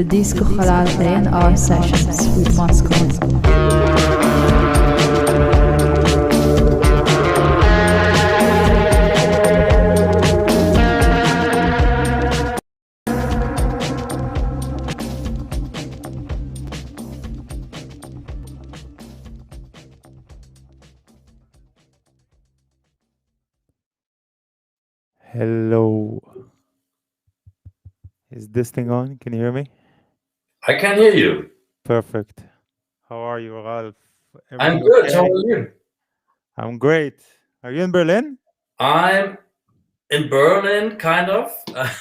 the Disco Halal A&R sessions with Moscow. Hello. Is this thing on? Can you hear me? I can hear you. Perfect. How are you, Ralf? I'm Everything good. okay? How are you? I'm great. Are you in Berlin? I'm in Berlin, kind of.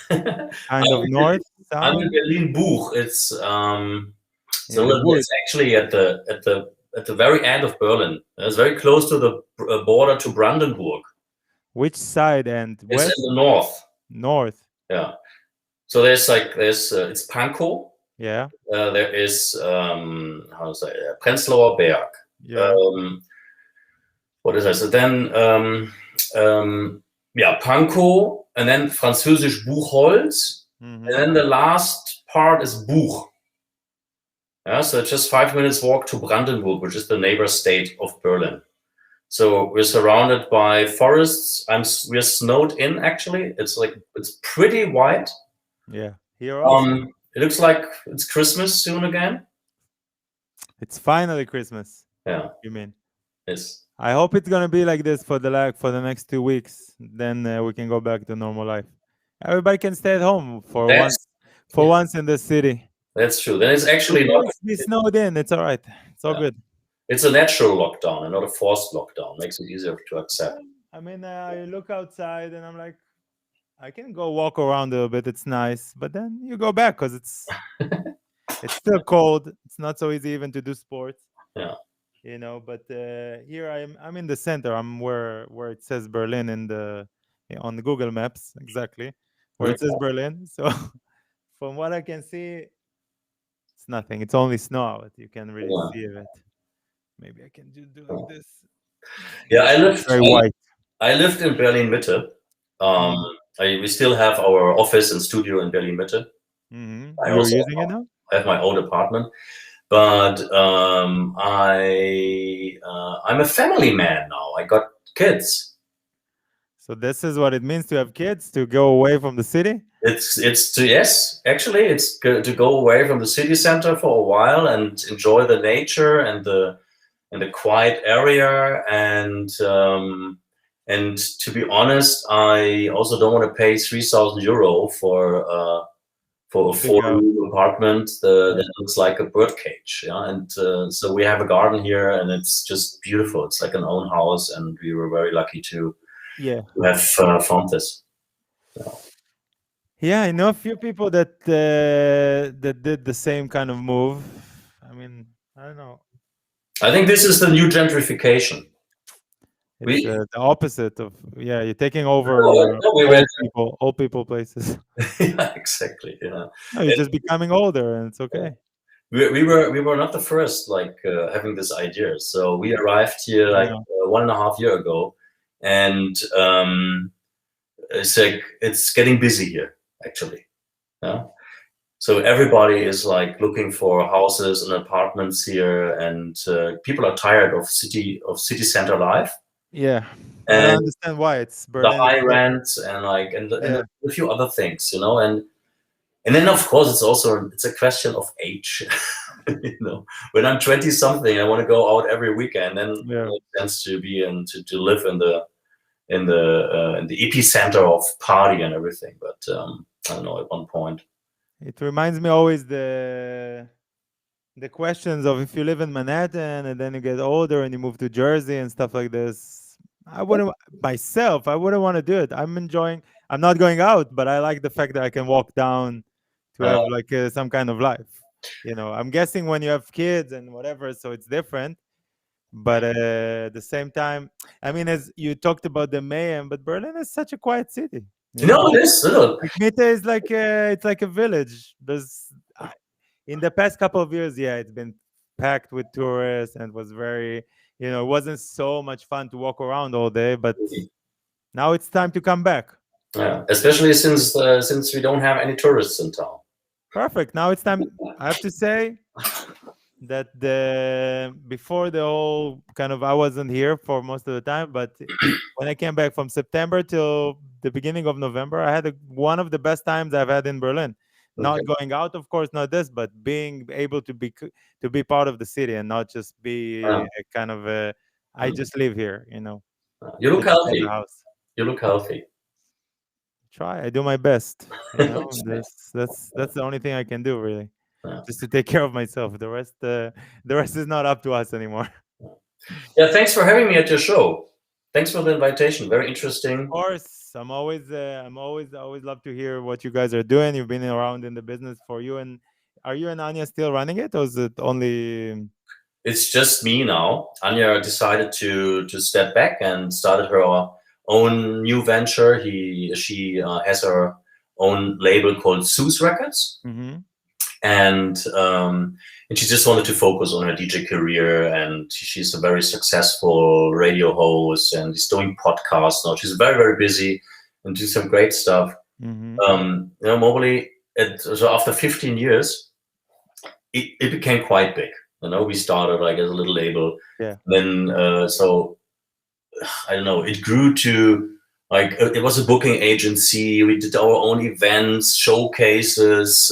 Kind of north, I'm in south? Berlin Buch. It's In the woods. it's actually at the very end of Berlin. It's very close to the border to Brandenburg. Which side and It's west? in the north. North. Yeah. So there's it's Pankow. Yeah. There is how to say Prenzlauer Berg. Yeah. What is that? So then Pankow, and then Französisch Buchholz, Mhm. and then the last part is Buch. Yeah, so just 5 minutes walk to Brandenburg, which is the neighbor state of Berlin. So we're surrounded by forests. We're snowed in actually. It's pretty white. Yeah. Here also. It looks like it's Christmas soon again. It's finally Christmas. Yeah. You mean? Yes. I hope it's gonna be like this for the next 2 weeks. Then we can go back to normal life. Everybody can stay at home for once in the city. That's true. Then it's actually not. Be snowed in. It's all right. It's all good. It's a natural lockdown and not a forced lockdown. Makes it easier to accept. I mean, I look outside and I'm like, I can go walk around a little bit. It's nice, but then you go back because it's still cold. It's not so easy even to do sports. Yeah. You know, but here I'm in the center. I'm where it says Berlin on the Google Maps, exactly where it says Berlin. So from what I can see, it's nothing. It's only snow out. You can really see it. Maybe I can do like this. Yeah, I lived very white. I lived in Berlin Mitte. We still have our office and studio in Berlin Mitte. You're using it now? I have my own apartment, but I'm a family man now. I got kids. So this is what it means to have kids, to go away from the city? Yes, actually, it's to go away from the city center for a while and enjoy the nature and the quiet area. And to be honest, I also don't want to pay 3,000 euro for a 4-room apartment that looks like a birdcage. Yeah, and so we have a garden here, and it's just beautiful. It's like an own house, and we were very lucky to have found this. Yeah, I know a few people that did the same kind of move. I mean, I don't know. I think this is the new gentrification. It's the opposite of you're taking over old people places. Yeah, exactly. Yeah, no, you're just becoming older, and it's okay. We were not the first having this idea. So we arrived here 1.5 years ago, and it's getting busy here actually. Yeah. So everybody is looking for houses and apartments here, and people are tired of city center life. Yeah, and I understand why. It's Berlin, the high rents and a few other things, and then of course it's a question of age. When I'm 20 something, I want to go out every weekend, then it makes sense to be to live in the epicenter of party and everything. But I don't know, at one point. It reminds me always the questions of if you live in Manhattan and then you get older and you move to Jersey and stuff like this. I wouldn't want to do it. I'm not going out, but I like the fact that I can walk down to have some kind of life. I'm guessing when you have kids and whatever, so it's different. But at the same time, I mean, as you talked about the mayhem, but Berlin is such a quiet city. It is. Mitte is it's like a village. In the past couple of years, it's been packed with tourists and was very, it wasn't so much fun to walk around all day. But now it's time to come back. Yeah, especially since we don't have any tourists in town. Perfect. Now it's time. I have to say that before the whole kind of I wasn't here for most of the time, but when I came back from September till the beginning of November, I had one of the best times I've had in Berlin. Okay. Not going out, of course, not this, but being able to be part of the city and not just be Yeah. a kind of a I Mm. just live here, you know. You I look just have a healthy. house. You look healthy. Try. I do my best. You know, That's nice. that's the only thing I can do really. Yeah. Just to take care of myself. The rest is not up to us anymore. Yeah, thanks for having me at your show. Thanks for the invitation. Very Of interesting. course, always love to hear what you guys are doing. You've been around in the business for you, and are you and Anya still running it, or is it only? It's just me now. Anya decided to step back and started her own new venture. She has her own label called Seuss Records, Mm-hmm. and she just wanted to focus on her DJ career. And she's a very successful radio host, and she's doing podcasts now. She's very busy and do some great stuff. Mm-hmm. Mobilely, so after 15 years, it became quite big. We started like as a little label. Yeah. Then so I don't know. It grew to like it was a booking agency. We did our own events, showcases.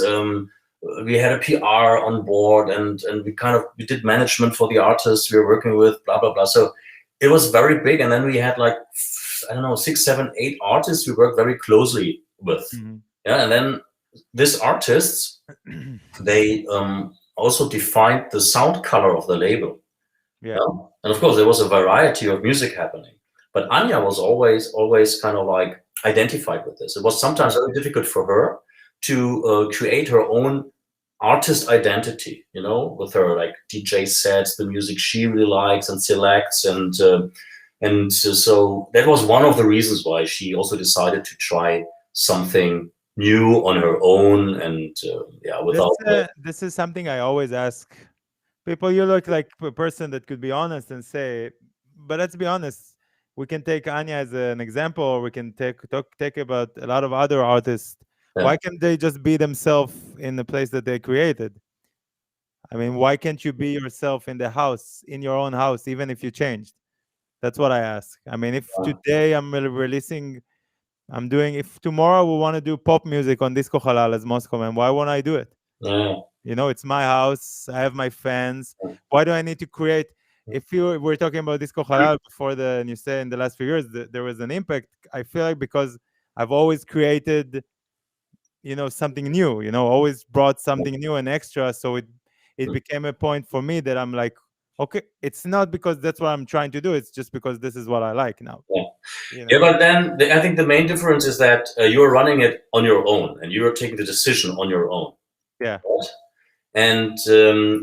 We had a PR on board, and we did management for the artists we were working with. Blah blah blah. So it was very big. And then we had like I don't know 6, 7, 8 artists we worked very closely with. Mm-hmm. Yeah, and then these artists they also defined the sound color of the label. Yeah. And of course, there was a variety of music happening. But Anya was always kind of like identified with this. It was sometimes very difficult for her to create her own artist identity, with her like DJ sets, the music she really likes and selects. So that was one of the reasons why she also decided to try something new on her own and without This is something I always ask people. You look like a person that could be honest and say, but let's be honest. We can take Anya as an example, or we can take about a lot of other artists. Why can't they just be themselves in the place that they created? I mean, why can't you be yourself in the house, in your own house, even if you changed? That's what I ask. I mean, if today if tomorrow we want to do pop music on Disco Halal as Moscow Man, why won't I do it? It's my house. I have my fans. Why do I need to create? If you were talking about Disco Halal before and you say in the last few years there was an impact, I feel like because I've always created, something new, always brought something new and extra. So it became a point for me that I'm like, okay, it's not because that's what I'm trying to do. It's just because this is what I like now. Yeah, but then I think the main difference is that you're running it on your own and you're taking the decision on your own. Yeah. Right? And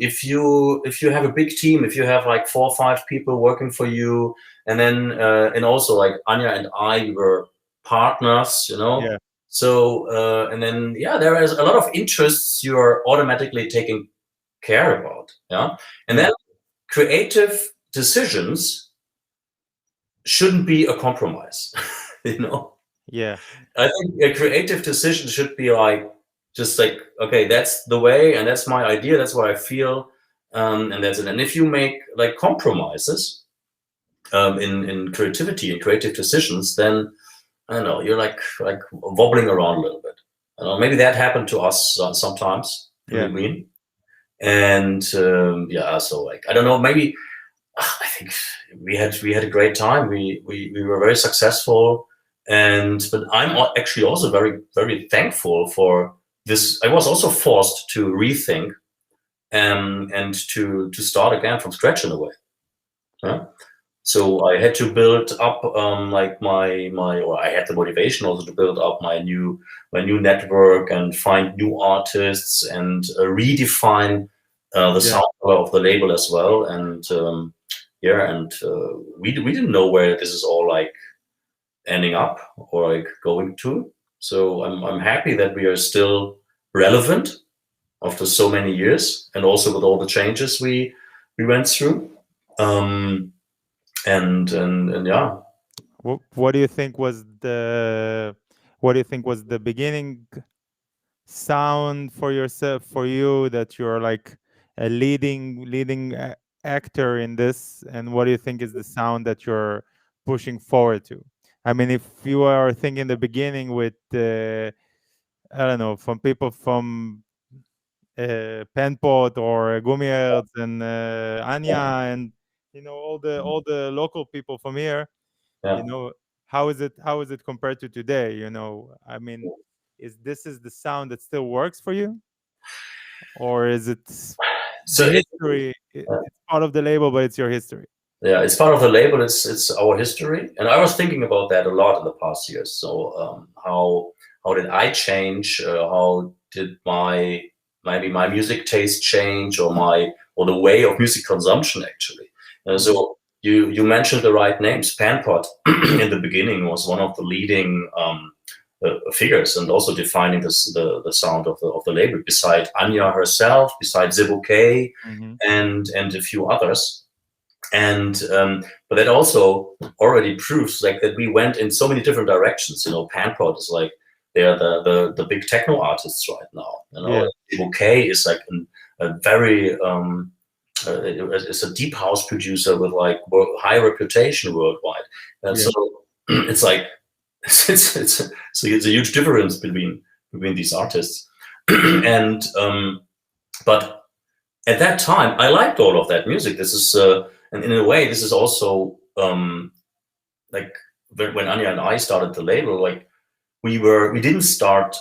if you have a big team, if you have like 4 or 5 people working for you, and then and also like Anya and I were partners, Yeah. So and then there is a lot of interests you are automatically taking care about. Yeah, and then creative decisions shouldn't be a compromise. Yeah. I think a creative decision should be like just like, okay, that's the way and that's my idea, that's what I feel, and that's it. And if you make like compromises in creativity and creative decisions, then I don't know, you're like wobbling around a little bit. I don't know, maybe that happened to us sometimes in between. And so like I don't know, maybe I think we had a great time. We were very successful, but I'm actually also very very thankful for this. I was also forced to rethink and to start again from scratch in a way. Yeah? So I had to build up like or I had the motivation also to build up my new network and find new artists and redefine the sound of the label as well. And we didn't know where this is all like ending up or like going to. So I'm happy that we are still relevant after so many years, and also with all the changes we went through. And yeah. What do you think was the beginning sound for yourself, for you, that you're like a leading actor in this, and what do you think is the sound that you're pushing forward to? I mean, if you are thinking the beginning with I don't know, from people from Penpot or Gumiels and Anya, and all the local people from here, you Yeah. know, how is it compared to today? I mean, is the sound that still works for you, or is it So the history? It's part of the label, but it's your history. yeah, it's part of the label. It's our history, and I was thinking about that a lot in the past years. So how did I change? How did maybe my music taste change, or the way of music consumption actually? Mhm. So you mentioned the right names. Panpot in the beginning was one of the leading figures, and also defining the sound of the label. Beside Anya herself, beside Zibo K, Mhm. and a few others. And but that also already proves like that we went in so many different directions. Panprod is like they're the big techno artists right now. Yeah. K is like a very it's a deep house producer with like high reputation worldwide, and Yeah. so it's like it's a huge difference between these artists. And but at that time, I liked all of that music. This is, and in a way, this is also like when Anya and I started the label. Like we didn't start.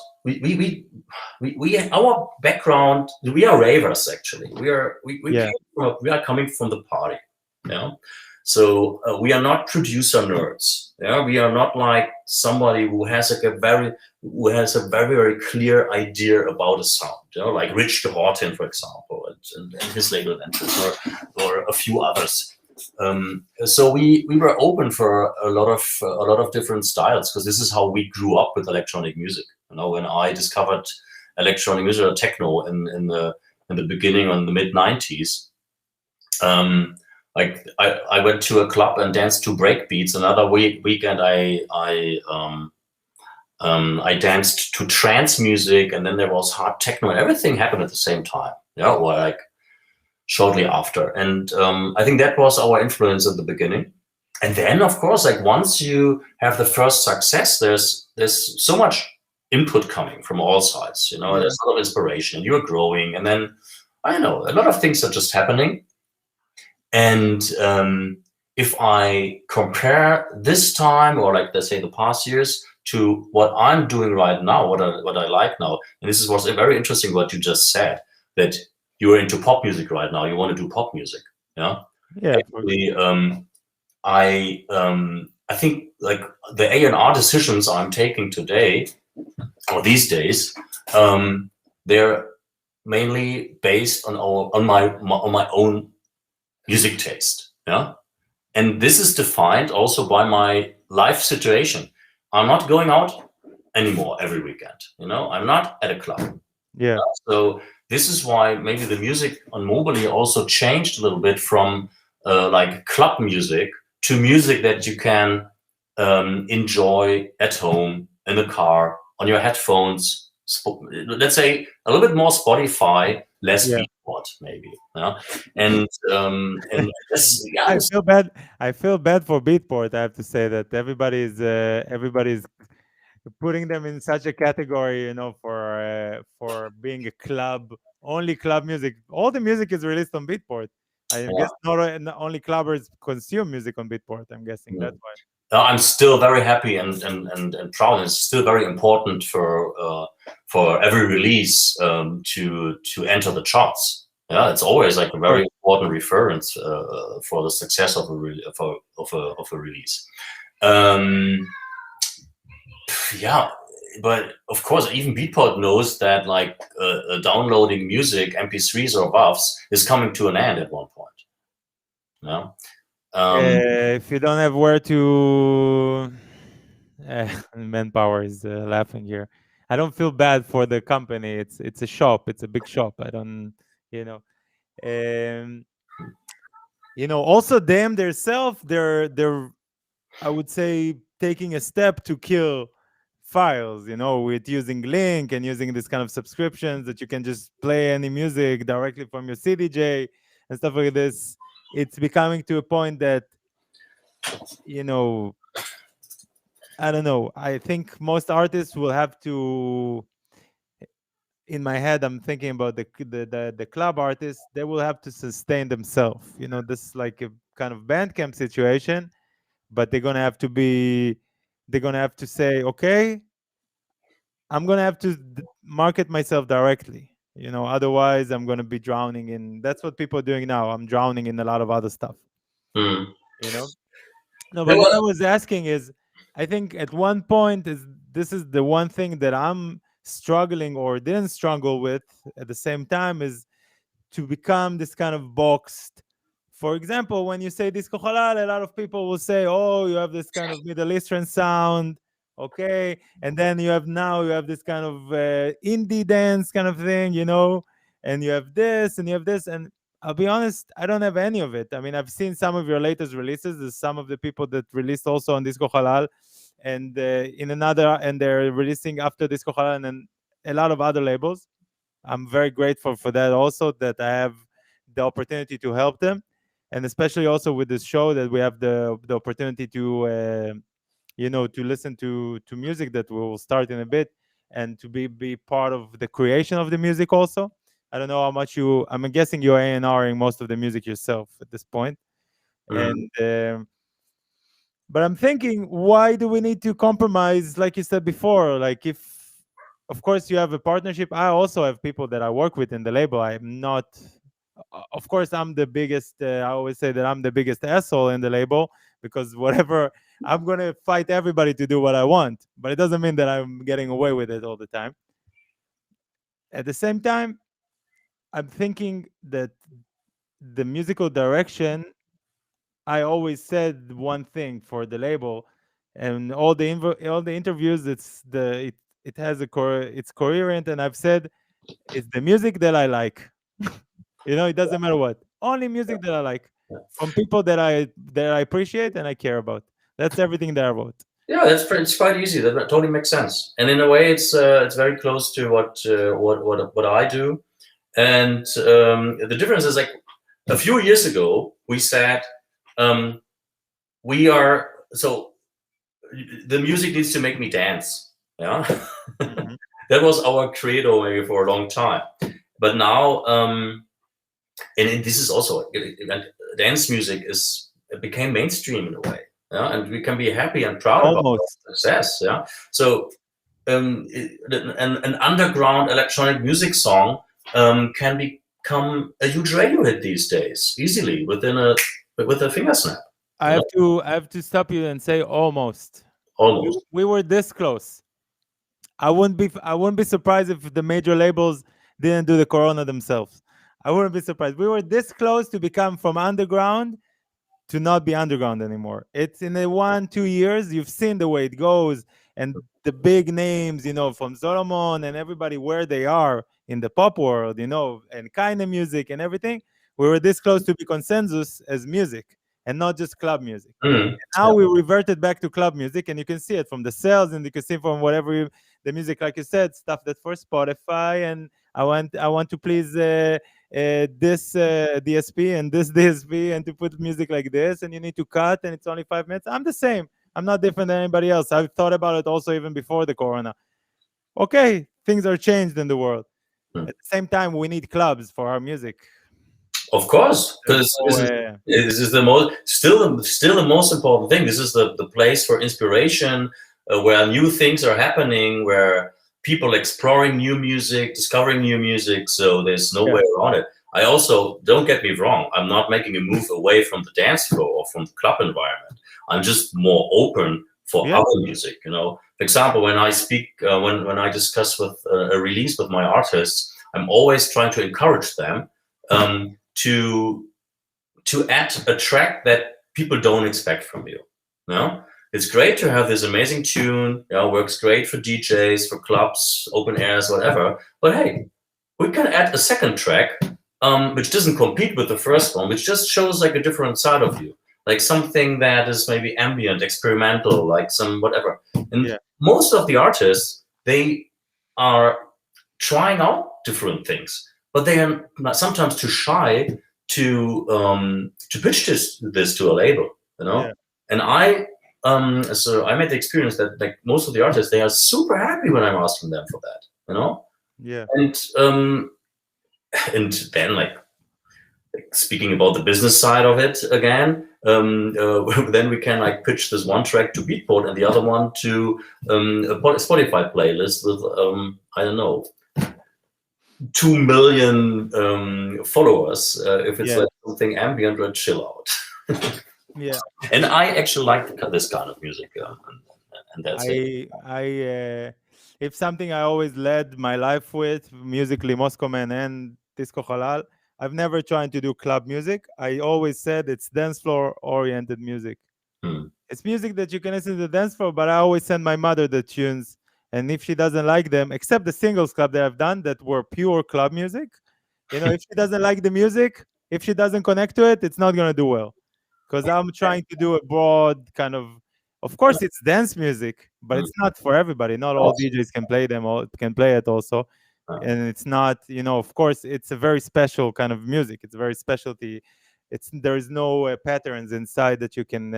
Our background. We are ravers actually. Yeah. We are coming from the party. Yeah. So we are not producer nerds. Yeah, we are not like somebody who has a very very clear idea about a sound. Like Rich de Horton, for example, and his label Ventures, or a few others. So we were open for a lot of different styles, because this is how we grew up with electronic music. When I discovered electronic music or techno in the beginning, in the mid 90s. Like I went to a club and danced to break beats. Another weekend I danced to trance music, and then there was hard techno, and everything happened at the same time. Yeah, or like shortly after. And I think that was our influence at the beginning. And then, of course, like once you have the first success, there's so much input coming from all sides. There's a lot of inspiration. You're growing, and then I don't know, a lot of things are just happening. And if I compare this time, or like let's say the past years, to what I'm doing right now, what I like now, and this is what's very interesting what you just said, that you're into pop music right now. You want to do pop music, yeah. Yeah. Actually, I think like the A&R decisions I'm taking today or these days, they're mainly based on my own music taste. Yeah. And this is defined also by my life situation. I'm not going out anymore every weekend. I'm not at a club. Yeah. So this is why maybe the music on Mobily also changed a little bit from like club music to music that you can enjoy at home, in the car, on your headphones. Let's say a little bit more Spotify, less Yeah. Beatport, maybe. Yeah? And this, yeah, I feel bad. I feel bad for Beatport. I have to say that everybody's putting them in such a category, for being a club, only club music. All the music is released on Beatport. I yeah. guess not only clubbers consume music on Beatport. I'm guessing that's why. I'm still very happy and proud. And it's still very important for every release to enter the charts. Yeah, it's always like a very important reference for the success of a release. Yeah, but of course, even Beatport knows that like downloading music, MP3s or WAVs, is coming to an end at one point. Yeah. If you don't have where to, manpower is laughing here. I don't feel bad for the company. It's a shop. It's a big shop. I don't, you know. Um, also them themselves, they're I would say taking a step to kill files, with using link and using this kind of subscriptions that you can just play any music directly from your CDJ and stuff like this. It's becoming to a point that, I don't know. I think most artists will have to. In my head, I'm thinking about the club artists. They will have to sustain themselves. This is like a kind of Bandcamp situation, but they're gonna have to be. They're gonna have to say, okay, I'm gonna have to market myself directly. Otherwise I'm gonna be drowning in. That's what people are doing now. I'm drowning in a lot of other stuff. Mm. No, but what I was asking is, I think at one point this is the one thing that I'm struggling or didn't struggle with at the same time, is to become this kind of boxed. For example, when you say disco halal, a lot of people will say, oh, you have this kind of Middle Eastern sound, okay, and then you have this kind of indie dance kind of thing, and you have this and you have this. And I'll be honest, I don't have any of it. I mean, I've seen some of your latest releases. There's some of the people that released also on Disco Halal, and and they're releasing after Disco Halal, and then a lot of other labels. I'm very grateful for that also, that I have the opportunity to help them, and especially also with this show that we have the opportunity to to listen to music that will start in a bit, and to be part of the creation of the music also. I don't know how much I'm guessing you're A&Ring most of the music yourself at this point. And but I'm thinking, why do we need to compromise, like you said before? Like, if of course you have a partnership, I also have people that I work with in the label. I'm not, of course I'm the biggest, I always say that I'm the biggest asshole in the label, because whatever, I'm going to fight everybody to do what I want, but it doesn't mean that I'm getting away with it all the time. At the same time, I'm thinking that the musical direction, I always said one thing for the label, and all the interviews, it has it's coherent, and I've said it's the music that I like. It doesn't matter what. Only music that I like, from people that I appreciate and I care about. That's everything that I wrote. Yeah, it's quite easy. That totally makes sense. And in a way, it's very close to what I do. And the difference is, like, a few years ago we said, the music needs to make me dance. Yeah, Mhm. that was our credo maybe for a long time. But now, and this is also, dance music became mainstream in a way. Yeah, and we can be happy and proud about our success. Yeah, so an underground electronic music song can become a huge radio hit these days, easily, with a finger snap. I have to stop you and say almost. Almost. We were this close. I wouldn't be surprised if the major labels didn't do the Corona themselves. I wouldn't be surprised. We were this close to become from underground to not be underground anymore. It's in the 1-2 years, you've seen the way it goes, and the big names, from Solomon and everybody, where they are in the pop world, and kind of music and everything. We were this close to be consensus as music and not just club music. Now we reverted back to club music, and you can see it from the sales, and you can see from whatever the music, like you said, stuff that for Spotify, and I want to please this DSP and this DSP, and to put music like this, and you need to cut, and it's only 5 minutes. I'm the same. I'm not different than anybody else. I've thought about it also even before the Corona. Okay, things are changed in the world. At the same time, we need clubs for our music. Of course, because this is still the most important thing. This is the place for inspiration, where new things are happening, where people exploring new music, discovering new music. So there's no way around it. I also, don't get me wrong, I'm not making a move away from the dance floor or from the club environment. I'm just more open for other music. For example, when I speak, when I discuss with a release with my artists, I'm always trying to encourage them to add a track that people don't expect from you. It's great to have this amazing tune. Works great for DJs, for clubs, open airs, whatever. But hey, we can add a second track, which doesn't compete with the first one, which just shows like a different side of you. like something that is maybe ambient, experimental, like some whatever. And Yeah. most of the artists, they are trying out different things, but they are sometimes too shy to pitch this to a label, you know. Yeah. And so I made the experience that like most of the artists, they are super happy when I'm asking them for that, you know. Yeah. And then like speaking about the business side of it again, then we can like pitch this one track to Beatport and the other one to a Spotify playlist with I don't know, 2 million followers if it's Yeah. like something ambient or chill out. Yeah. And I actually like this kind of music, and that's it. If something I always led my life with, musically Moscow Man and Disco Halal, I've never tried to do club music. I always said it's dance floor oriented music. Hmm. It's music that you can listen to the dance floor, but I always send my mother the tunes. And if she doesn't like them, except the singles club that I've done that were pure club music, you know, if she doesn't like the music, if she doesn't connect to it, it's not going to do well. Because I'm trying to do a broad kind of course, it's dance music, but it's not for everybody. Not all DJs can play them, or can play it also. And it's not, you know, of course, it's a very special kind of music. It's a very specialty. There is no patterns inside that you can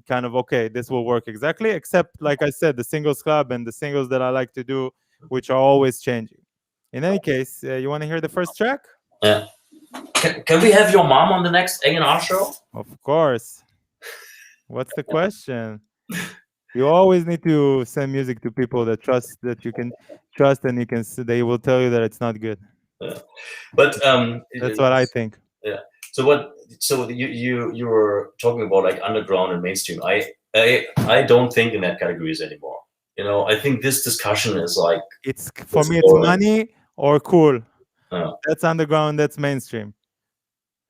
kind of, okay, this will work exactly, except like I said, the singles club and the singles that I like to do, which are always changing. In any case, you want to hear the first track? Yeah. Can we have your mom on the next A&R show? Of course. What's the question? You always need to send music to people that you can trust, and they will tell you that it's not good. Yeah. But that's what I think. Yeah. So you were talking about like underground and mainstream. I don't think in that categories anymore. You know, I think this discussion is like, it's for me, it's money or cool. That's underground, that's mainstream.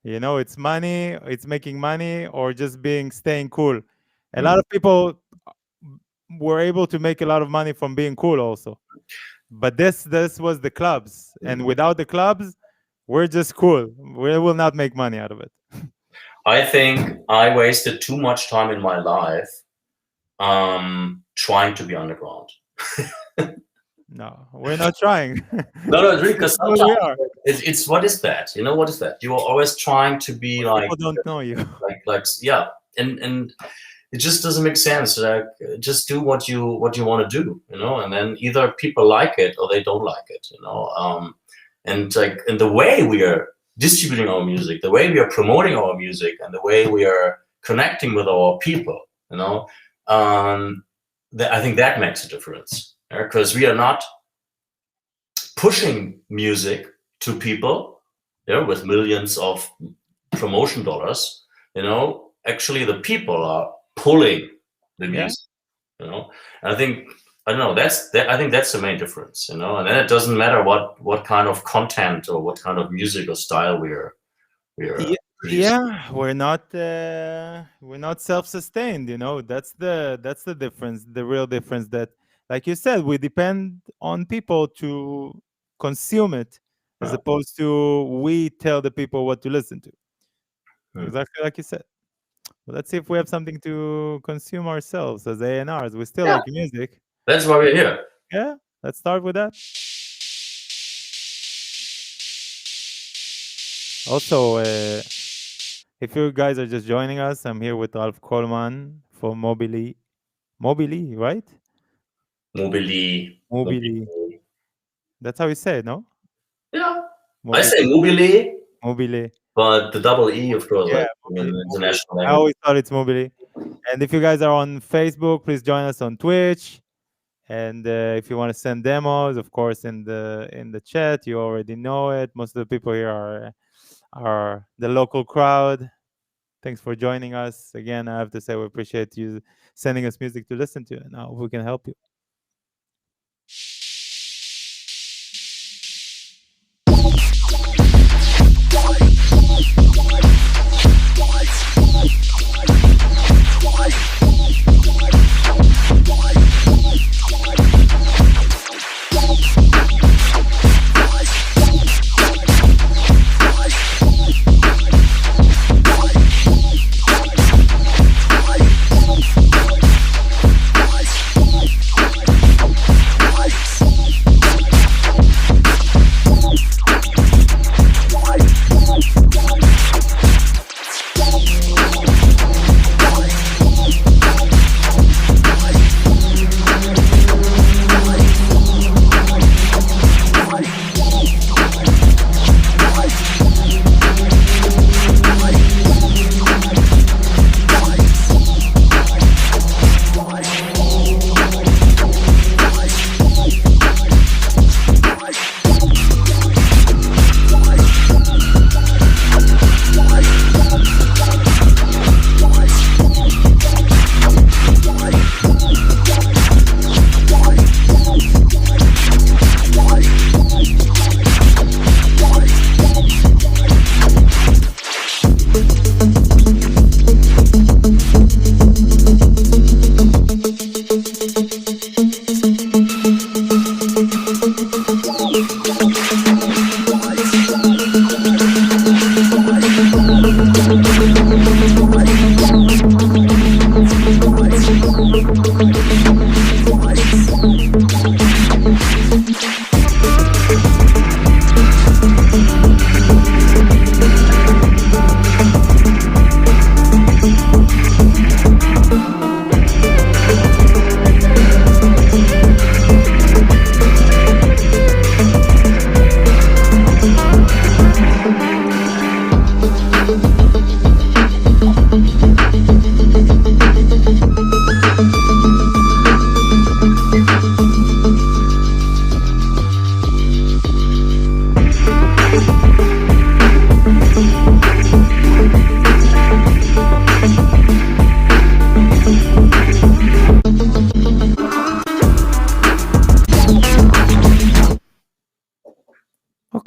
You know, it's money, it's making money, or just staying cool. A lot of people were able to make a lot of money from being cool also. But this was the clubs. And without the clubs, we're just cool. We will not make money out of it. I think I wasted too much time in my life trying to be underground. No, we're not trying. No, because sometimes it's what is that? You know, what is that? You are always trying to be like, people don't know you. Like yeah, and it just doesn't make sense. Like, just do what you want to do, you know, and then either people like it or they don't like it, you know. And like, in the way we are distributing our music, the way we are promoting our music, and the way we are connecting with our people, you know, I think that makes a difference, because we are not pushing music to people, with millions of promotion dollars, you know. Actually, the people are pulling the music, you know. And I think, I don't know, I think that's the main difference, you know. And then it doesn't matter what kind of content or what kind of music or style we're yeah, we're not self-sustained, you know. That's the difference, the real difference, that, like you said, we depend on people to consume it, as opposed to we tell the people what to listen to. Exactly like you said. Well, let's see if we have something to consume ourselves as A&Rs. We still like music. That's why we're here. Yeah, let's start with that. Also, if you guys are just joining us, I'm here with Ralf Kollmann for Mobily, right? Mobily. That's how you say it, no? Yeah. I say Mobily. But the double E, of course, yeah, like in international language. I always thought it's Mobily. And if you guys are on Facebook, please join us on Twitch. And if you want to send demos, of course, in the chat, you already know it. Most of the people here are the local crowd. Thanks for joining us. Again, I have to say we appreciate you sending us music to listen to. And now we can help you.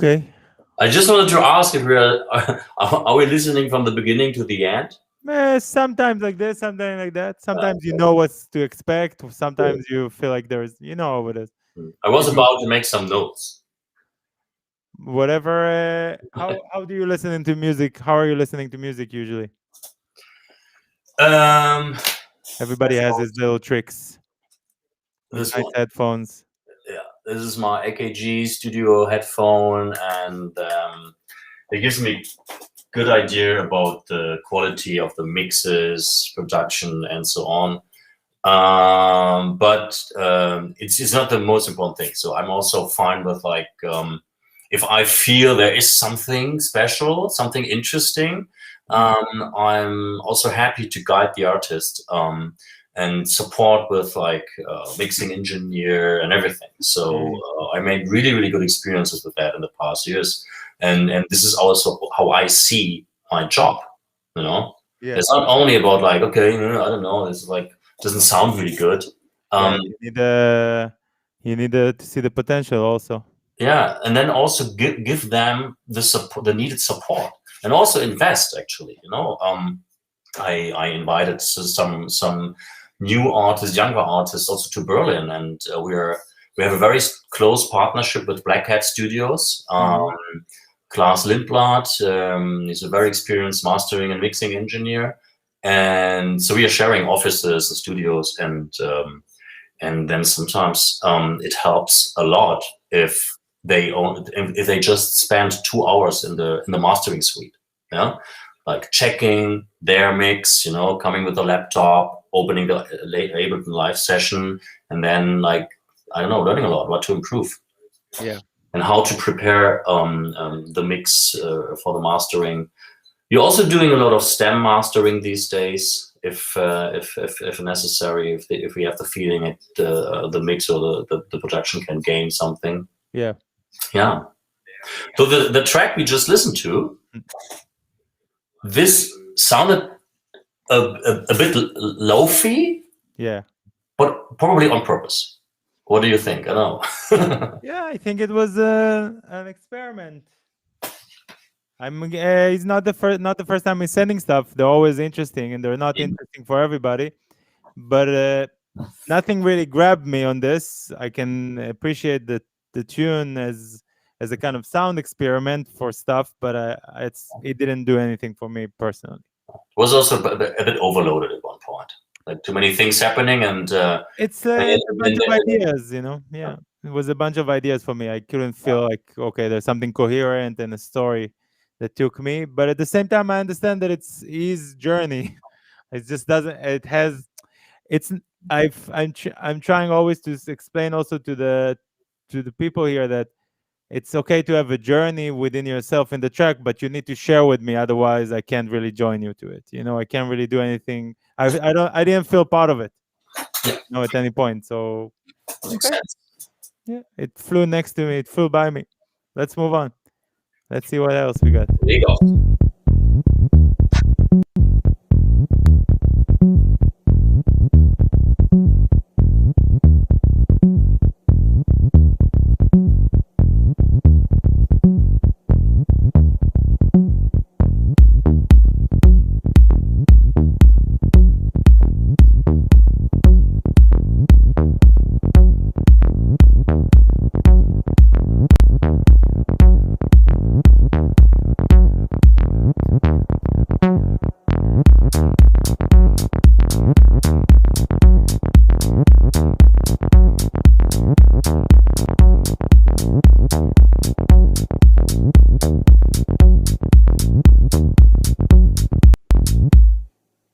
Okay. I just wanted to ask if are we listening from the beginning to the end? Sometimes like this, sometimes like that. Sometimes you know what to expect. Sometimes you feel like there's, you know what it is. I was about to make some notes. Whatever. How do you listen to music? How are you listening to music usually? Everybody has his little tricks. This Nice one. headphones. Yeah, this is my AKG studio headphone, and it gives me good idea about the quality of the mixes, production, and so on. But it's not the most important thing. So I'm also fine with like if I feel there is something special, something interesting, I'm also happy to guide the artist and support with like mixing engineer and everything. So I made really good experiences with that in the past years, and this is also how I see my job. You know, Yeah. it's not only about like okay, I don't know, it's like doesn't sound really good. Yeah, you need to see the potential also. Yeah, and then also give them the support, the needed support, and also invest. Actually, I invited some new artists, younger artists, also to Berlin, and we have a very close partnership with Black Hat Studios. Klaas Lindblad is a very experienced mastering and mixing engineer, and so we are sharing offices and studios, and then sometimes it helps a lot if they just spend 2 hours in the mastering suite, yeah, like checking their mix, coming with the laptop, opening the Ableton Live session, and then like I don't know, learning a lot what to improve, yeah, and how to prepare the mix for the mastering. You're also doing a lot of stem mastering these days, if necessary, if we have the feeling the mix or the production can gain something. yeah. So the track we just listened to, this sounded a bit low-fi, Yeah. but probably on purpose. What do you think? I don't know. Yeah, I think it was an experiment. It's not the first time he's sending stuff. They're always interesting, and they're not interesting for everybody. But nothing really grabbed me on this. I can appreciate the tune as a kind of sound experiment for stuff, but it didn't do anything for me personally. It was also a bit overloaded at one point. Like too many things happening, and it's a bunch of ideas, Yeah, it was a bunch of ideas for me. I couldn't feel like okay, there's something coherent and a story that took me. But at the same time, I understand that it's his journey. It just doesn't. It has. It's. I'm trying always to explain also to the people here that it's okay to have a journey within yourself in the track, but you need to share with me. Otherwise, I can't really join you to it. I can't really do anything. I didn't feel part of it. At any point. So makes sense. yeah, it flew next to me. It flew by me. Let's move on. Let's see what else we got. There you go.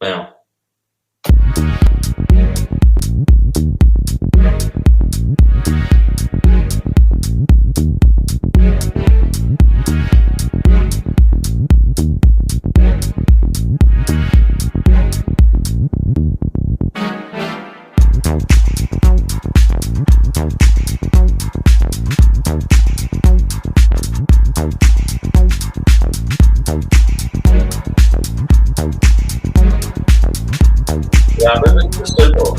Yeah. Yeah, but it's simple.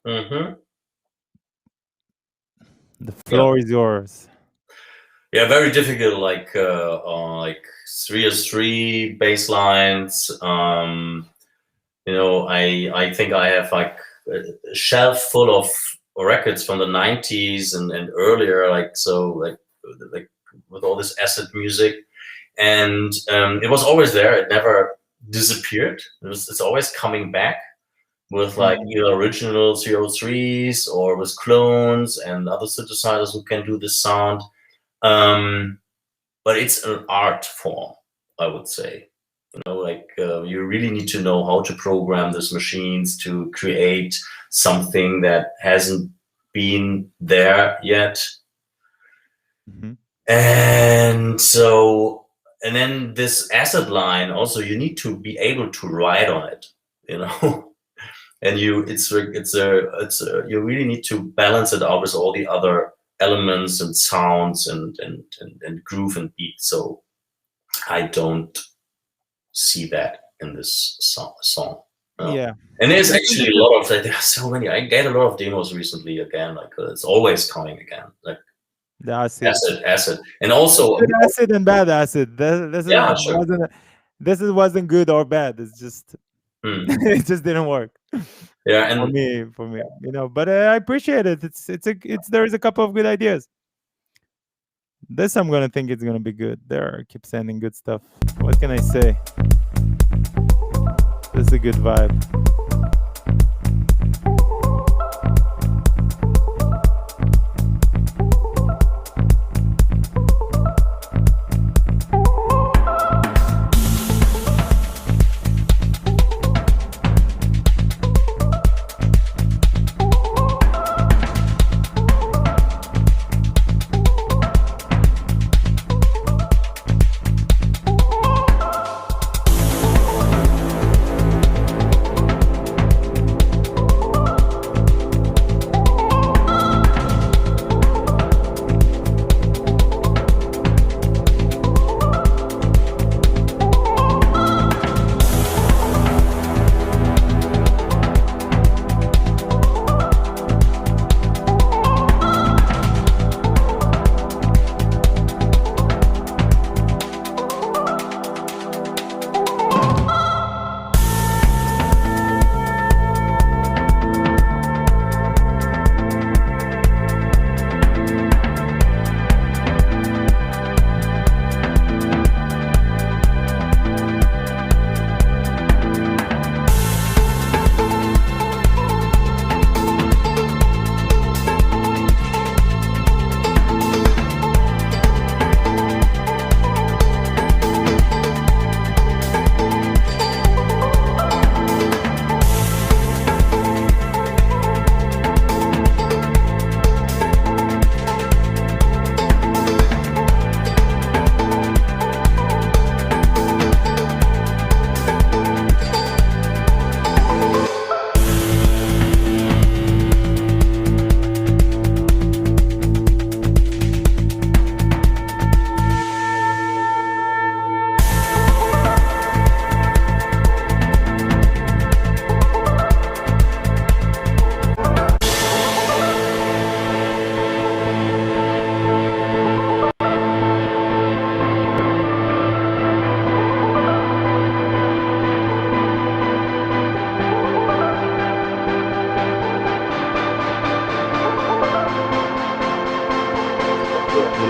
Mm-hmm. The floor is yours. Yeah, very difficult. Like 3/3 bass lines. I think I have like a shelf full of records from the 90s and earlier, like with all this acid music, and it was always there. It never disappeared. It's always coming back with like either original 303s or with clones and other synthesizers who can do this sound. But it's an art form, I would say. You really need to know how to program these machines to create something that hasn't been there yet. And then this acid line also, you need to be able to write on it, and you really need to balance it out with all the other elements and sounds and groove and beat. So I don't see that in this song. Yeah, and there's actually a lot of there are so many. I get a lot of demos recently again, like it's always coming again, like the acid, and also good acid and bad acid. This wasn't good or bad. It's just it just didn't work. Yeah, and for me, But I appreciate it. There is a couple of good ideas. This I'm gonna think it's gonna be good. There, keep sending good stuff. What can I say? This is a good vibe.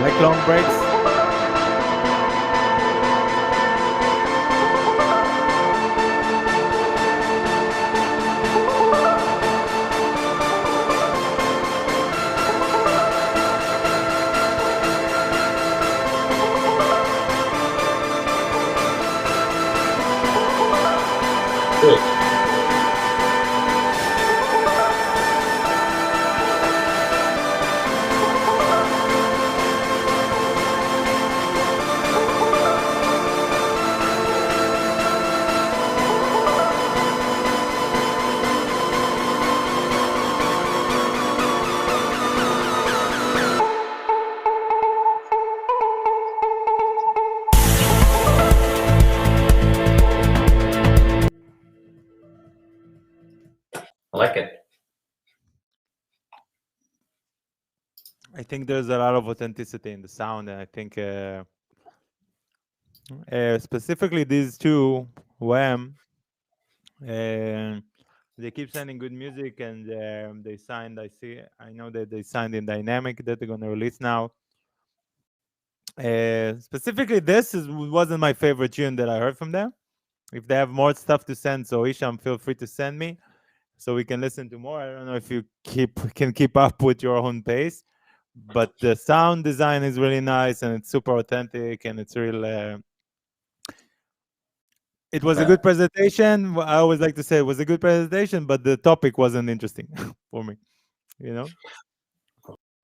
like long breaks. think there's a lot of authenticity in the sound, and I think specifically these two, Wham, they keep sending good music, and they signed. I know that they signed in Dynamic that they're gonna release now. Specifically, wasn't my favorite tune that I heard from them. If they have more stuff to send, so Isham, feel free to send me, so we can listen to more. I don't know if you can keep up with your own pace, but the sound design is really nice, and it's super authentic, and it's real. It was a good presentation. I always like to say it was a good presentation, but the topic wasn't interesting for me. You know.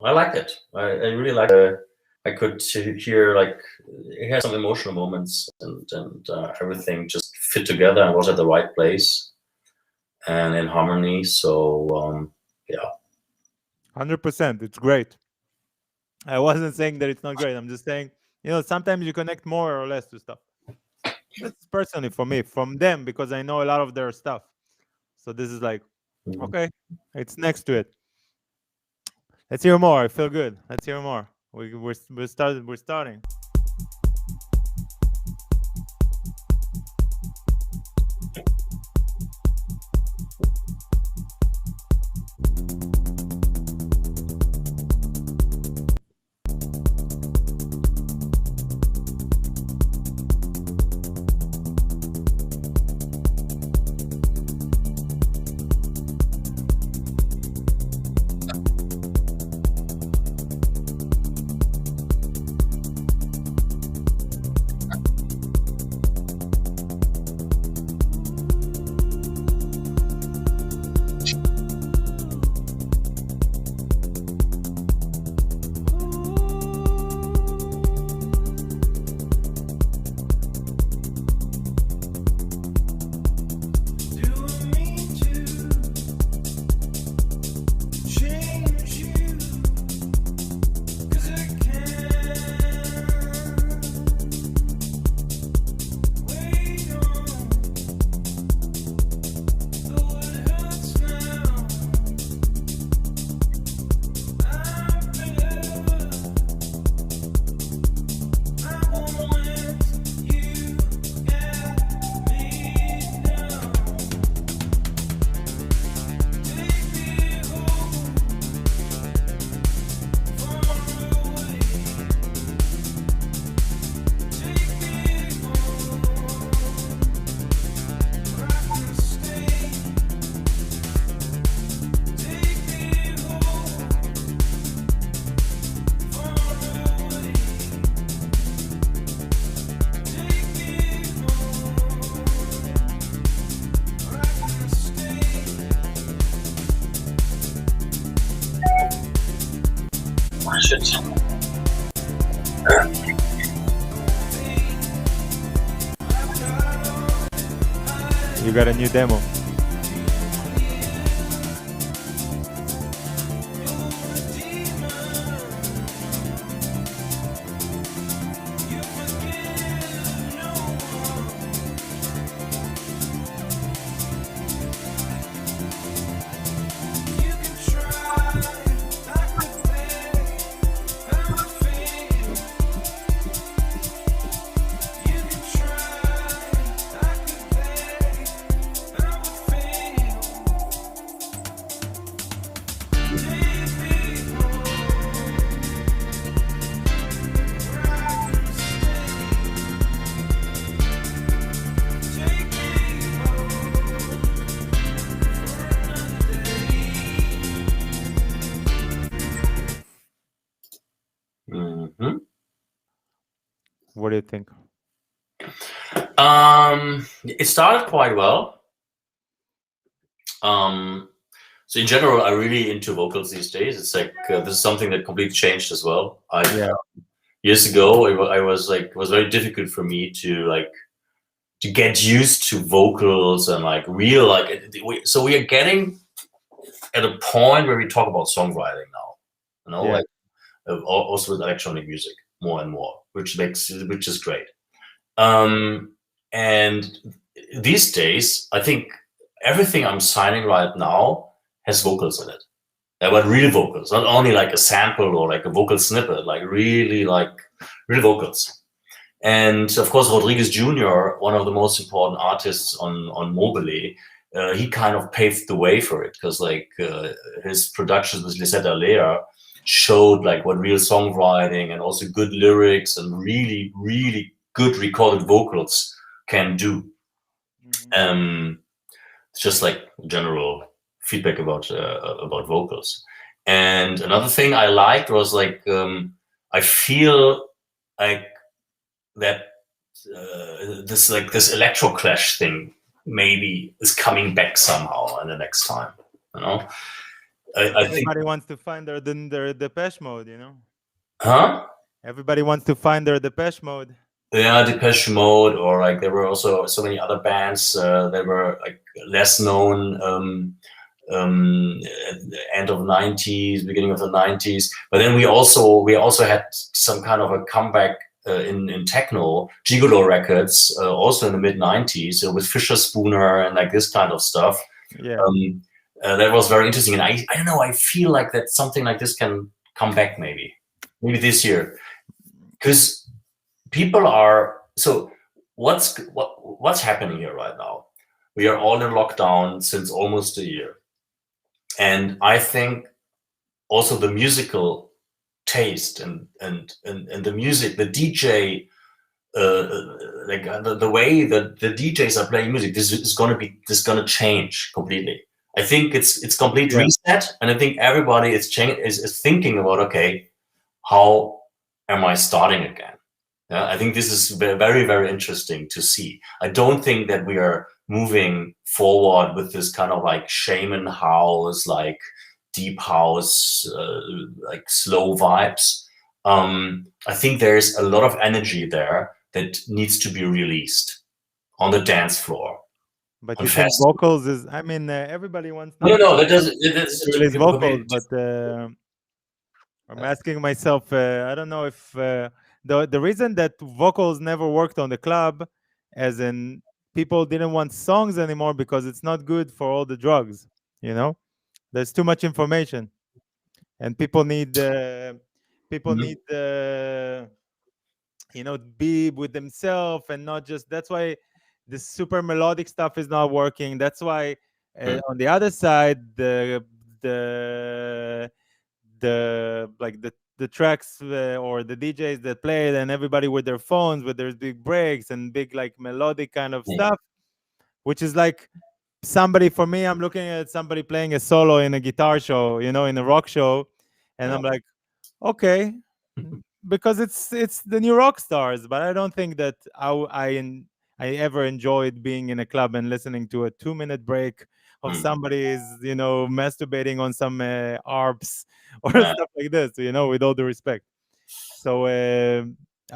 I liked it. I really liked. I could hear like it had some emotional moments, and everything just fit together and was at the right place and in harmony. So yeah, 100%. It's great. I wasn't saying that it's not great. I'm just saying, sometimes you connect more or less to stuff. That's personally for me, from them, because I know a lot of their stuff. So this is like, okay, it's next to it. Let's hear more. I feel good. Let's hear more. We're starting. You got a new demo. What do you think? It started quite well. So in general, I'm really into vocals these days. It's like this is something that completely changed as well. Years ago, it was very difficult for me to get used to vocals and real So we are getting at a point where we talk about songwriting now. Also with electronic music more and more, which is great. And these days, I think everything I'm signing right now has vocals in it. But real vocals, not only like a sample or like a vocal snippet, like really like real vocals. And of course, Rodriguez Jr., one of the most important artists on Mobile, he kind of paved the way for it, because like his productions with Lisetta Lea showed like what real songwriting and also good lyrics and really, really good recorded vocals can do. It's just like general feedback about vocals. And another thing I liked was like I feel like that this electro clash thing maybe is coming back somehow in the next time. You know, I think. Everybody wants to find their Depeche Mode, you know. Huh? Everybody wants to find their Depeche Mode. Yeah, Depeche Mode, or like there were also so many other bands that were like less known at the end of 90s, beginning of the 90s. But then we also had some kind of a comeback in techno, Gigolo Records, also in the mid 90s with Fisher Spooner and like this kind of stuff. Yeah. That was very interesting, and I don't know. I feel like that something like this can come back maybe this year, because people are so. What's happening here right now? We are all in lockdown since almost a year, and I think also the musical taste and the music, the DJ, like the way that the DJs are playing music, this is going to change completely. I think it's complete reset, and I think everybody is thinking about, okay, how am I starting again? Yeah, I think this is very, very interesting to see. I don't think that we are moving forward with this kind of like shaman house, like deep house, like slow vibes. I think there's a lot of energy there that needs to be released on the dance floor. But you think vocals is? I mean, everybody wants. No, that doesn't. It's release vocals, but I'm asking myself. I don't know if the reason that vocals never worked on the club, as in people didn't want songs anymore because it's not good for all the drugs. You know, there's too much information, and people need you know, be with themselves and not just. That's why the super melodic stuff is not working. That's why on the other side, the like the tracks or the DJs that play it, and everybody with their phones with their big breaks and big like melodic kind of stuff, which is like somebody, for me, I'm looking at somebody playing a solo in a guitar show, you know, in a rock show, and I'm like, okay, because it's the new rock stars. But I don't think that I ever enjoyed being in a club and listening to a 2-minute break of somebody's, you know, masturbating on some arps or stuff like this, you know, with all the respect. So I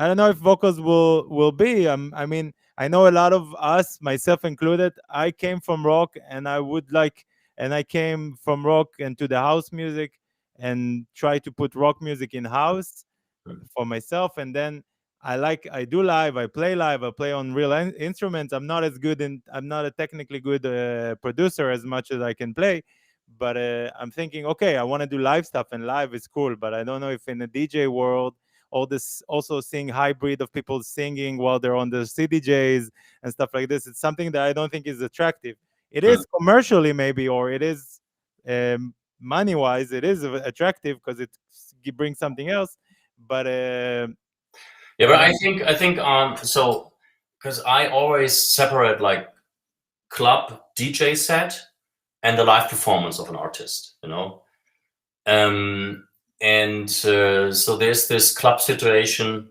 don't know if vocals will be. I mean, I know a lot of us, myself included, I came from rock, and I came from rock into the house music and try to put rock music in house for myself. And then I do live, I play on real instruments. I'm not a technically good producer as much as I can play, but I'm thinking, okay, I want to do live stuff, and live is cool. But I don't know if in the DJ world, all this also seeing hybrid of people singing while they're on the CDJs and stuff like this, it's something that I don't think is attractive. It is commercially maybe, or it is money wise, it is attractive because it brings something else. But yeah, but I think so, because I always separate like club DJ set and the live performance of an artist, you know. And so there's this club situation,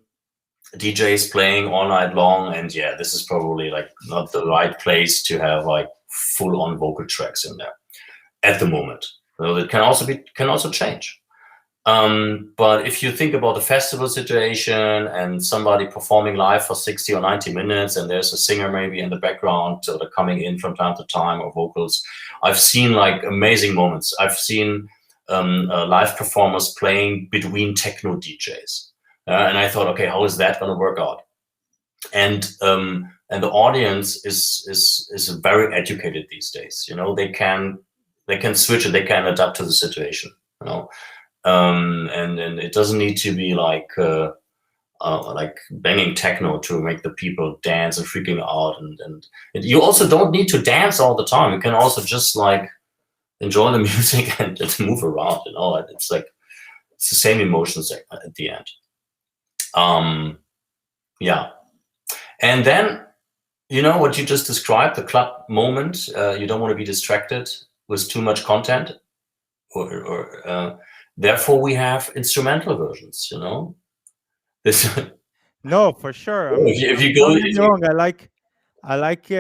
DJs playing all night long, and yeah, this is probably like not the right place to have like full-on vocal tracks in there at the moment. So it can also change. But if you think about the festival situation and somebody performing live for 60 or 90 minutes, and there's a singer maybe in the background sort of coming in from time to time, or vocals, I've seen like amazing moments. I've seen live performers playing between techno DJs, and I thought, okay, how is that going to work out? And the audience is very educated these days. You know, they can switch it, they can adapt to the situation. you know. And it doesn't need to be like banging techno to make the people dance and freaking out. And you also don't need to dance all the time. You can also just like enjoy the music and move around. You know, it's like it's the same emotions at the end. Yeah, and then you know what you just described, the club moment. You don't want to be distracted with too much content, or therefore we have instrumental versions. You know, this. No, for sure. If you go, Don't get me wrong. I like.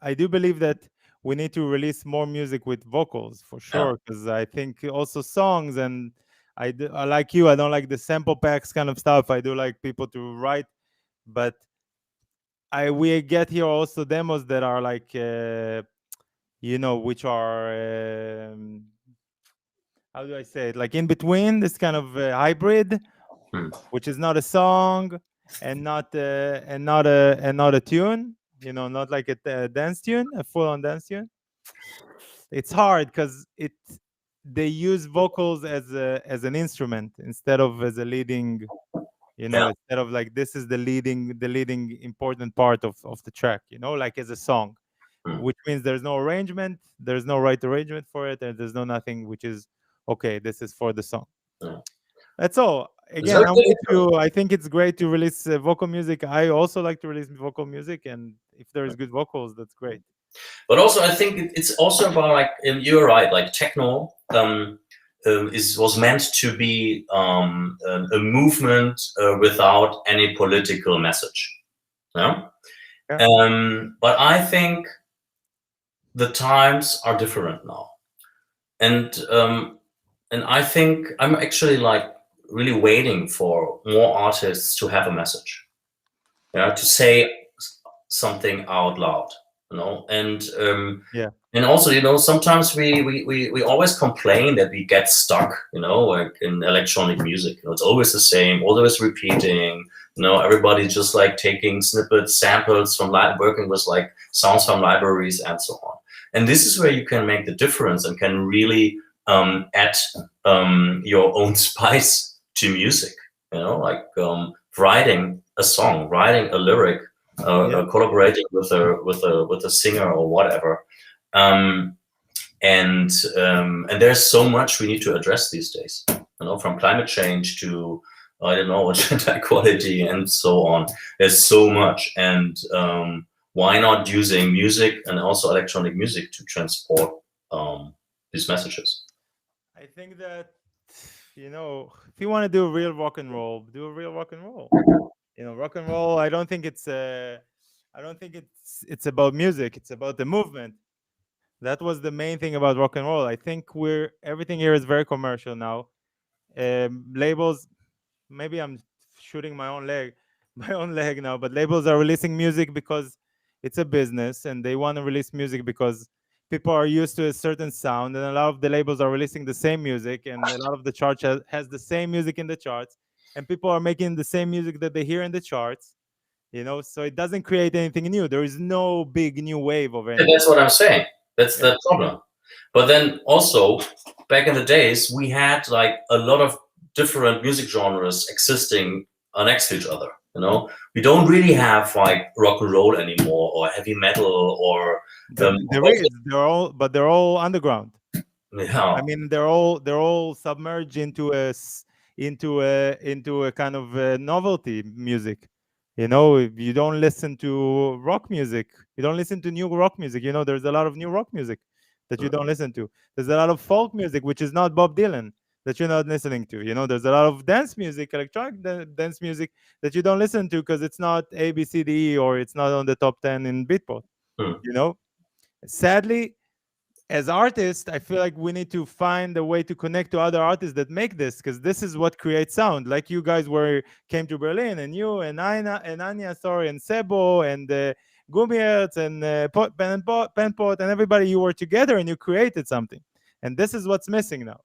I do believe that we need to release more music with vocals for sure, because I think also songs, and I like you. I don't like the sample packs kind of stuff. I do like people to write, but we get here also demos that are like which are how do I say it? Like in between, this kind of hybrid, which is not a song and not a tune. Not like a dance tune, a full-on dance tune. It's hard because they use vocals as an instrument instead of as a leading. Instead of like this is the leading important part of the track. Like as a song, which means there's no arrangement, there's no right arrangement for it, and there's no nothing which is okay. This is for the song. That's all. Again, I'm with you. I think it's great to release vocal music. I also like to release vocal music, and if there is good vocals, that's great. But also, I think it's also about like you're right. Like techno was meant to be a movement without any political message. Yeah. But I think the times are different now, and I think I'm actually like really waiting for more artists to have a message, to say something out loud, and and also, sometimes we always complain that we get stuck, like in electronic music. It's always the same, always repeating. Everybody's just like taking snippets, samples from working with like sounds from libraries and so on. And this is where you can make the difference and can really add your own spice to music. Like writing a song, writing a lyric, collaborating with a singer or whatever. And there's so much we need to address these days. From climate change to I don't know, gender equality and so on. There's so much, and why not using music and also electronic music to transport these messages? I think that if you want to do real rock and roll, do a real rock and roll. Rock and roll. I don't think it's about music. It's about the movement. That was the main thing about rock and roll. I think everything here is very commercial now. Labels. Maybe I'm shooting my own leg now. But labels are releasing music because it's a business, and they want to release music because people are used to a certain sound, and a lot of the labels are releasing the same music, and a lot of the charts has the same music in the charts, and people are making the same music that they hear in the charts. So it doesn't create anything new. There is no big new wave of anything. That's what I'm saying. That's the problem. But then also, back in the days, we had like a lot of different music genres existing next to each other. We don't really have like rock and roll anymore, or heavy metal, or they're all underground. Yeah. I mean, they're all submerged into a kind of novelty music. If you don't listen to rock music, you don't listen to new rock music. There's a lot of new rock music that you don't listen to. There's a lot of folk music, which is not Bob Dylan, that you're not listening to. There's a lot of dance music, electronic dance music, that you don't listen to because it's not A, B, C, D, E, or it's not on the top 10 in Beatport. Sadly, as artists, I feel like we need to find a way to connect to other artists that make this, because this is what creates sound. Like you guys came to Berlin, and you and Anya, and Sebo and Gumiertz and Penpot and everybody, you were together and you created something. And this is what's missing now.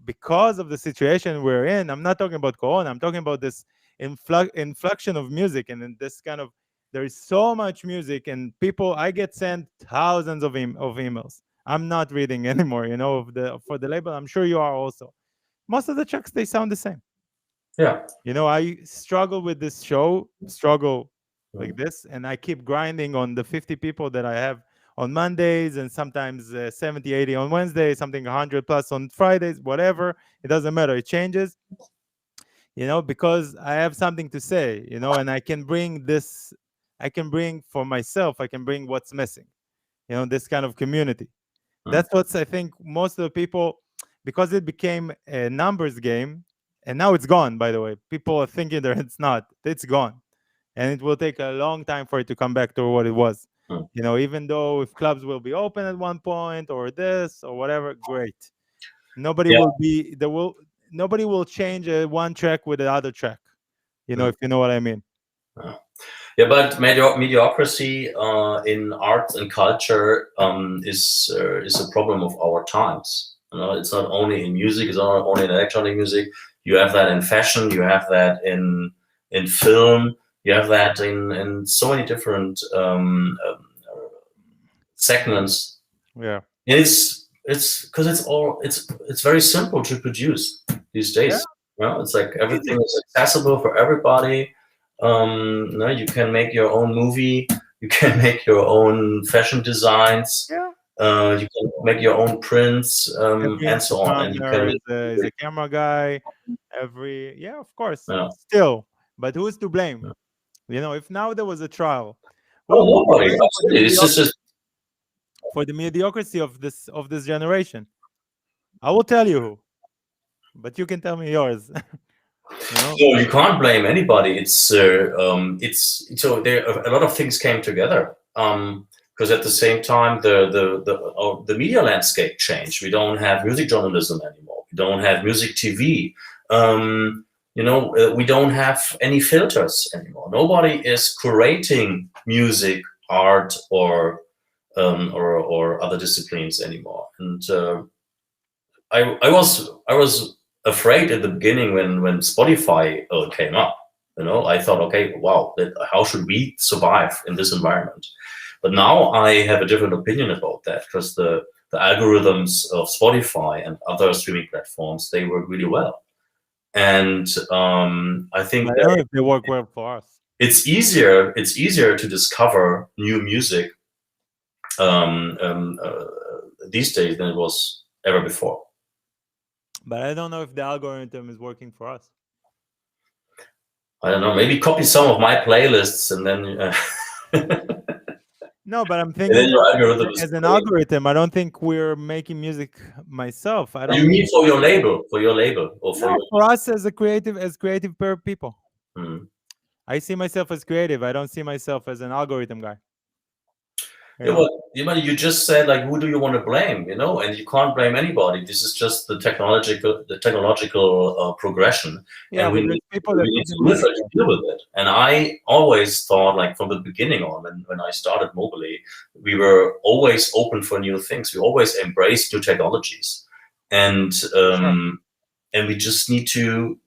Because of the situation we're in. I'm not talking about Corona. I'm talking about this inflection of music, and then this kind of, there is so much music, and I get sent thousands of emails. I'm not reading anymore, for the label. I'm sure you are also. Most of the checks, they sound the same. Yeah. I struggle with this show, like Mm. this, and I keep grinding on the 50 people that I have on Mondays, and sometimes 70, 80 on Wednesdays, something 100 plus on Fridays, whatever. It doesn't matter. It changes, because I have something to say, and I can bring this, I can bring for myself, I can bring what's missing, this kind of community. Mm. That's what's, I think, most of the people, because it became a numbers game, and now it's gone, by the way. People are thinking that it's gone. And it will take a long time for it to come back to what it was. Mm. Even though if clubs will be open at one point or this or whatever, great. Yeah. Nobody will change one track with the other track. Mm. If you know what I mean. Yeah, but mediocrity in arts and culture is a problem of our times. It's not only in music; it's not only in electronic music. You have that in fashion. You have that in film. You have that in so many different segments. Yeah. It's because it's very simple to produce these days. It's like everything is accessible for everybody. You can make your own movie. You can make your own fashion designs. Yeah. You can make your own prints, Every and so on. And you can Instagrammer make is a camera guy. Of course, yeah. still. But who's to blame? Yeah. If now there was a trial, who Oh, will nobody. blame Absolutely. It's just for the mediocrity of this generation? I will tell you who, but you can tell me yours. no, you can't blame anybody. It's so there a lot of things came together. Because at the same time, the media landscape changed. We don't have music journalism anymore. We don't have music TV. We don't have any filters anymore. Nobody is curating music, art, or other disciplines anymore. And I was afraid at the beginning when Spotify came up. I thought, okay, wow, how should we survive in this environment? But now I have a different opinion about that, because the algorithms of Spotify and other streaming platforms, they work really well. And I think I don't know if they work well for us. it's easier to discover new music these days than it was ever before. But I don't know if the algorithm is working for us. I don't know. Maybe copy some of my playlists and then. No, but I'm And then thinking your algorithm is as an great. algorithm. I don't think we're making music myself. I don't. You mean for your label, or for No, your. for us as creative people. Hmm. I see myself as creative. I don't see myself as an algorithm guy. Yeah, but you just said, like, who do you want to blame? And you can't blame anybody. This is just the technological progression, Yeah, and but we there's need, people that we need put the to live music it, to deal with it. And I always thought, like, from the beginning on, when I started Mobily, we were always open for new things. We always embraced new technologies, and and we just need to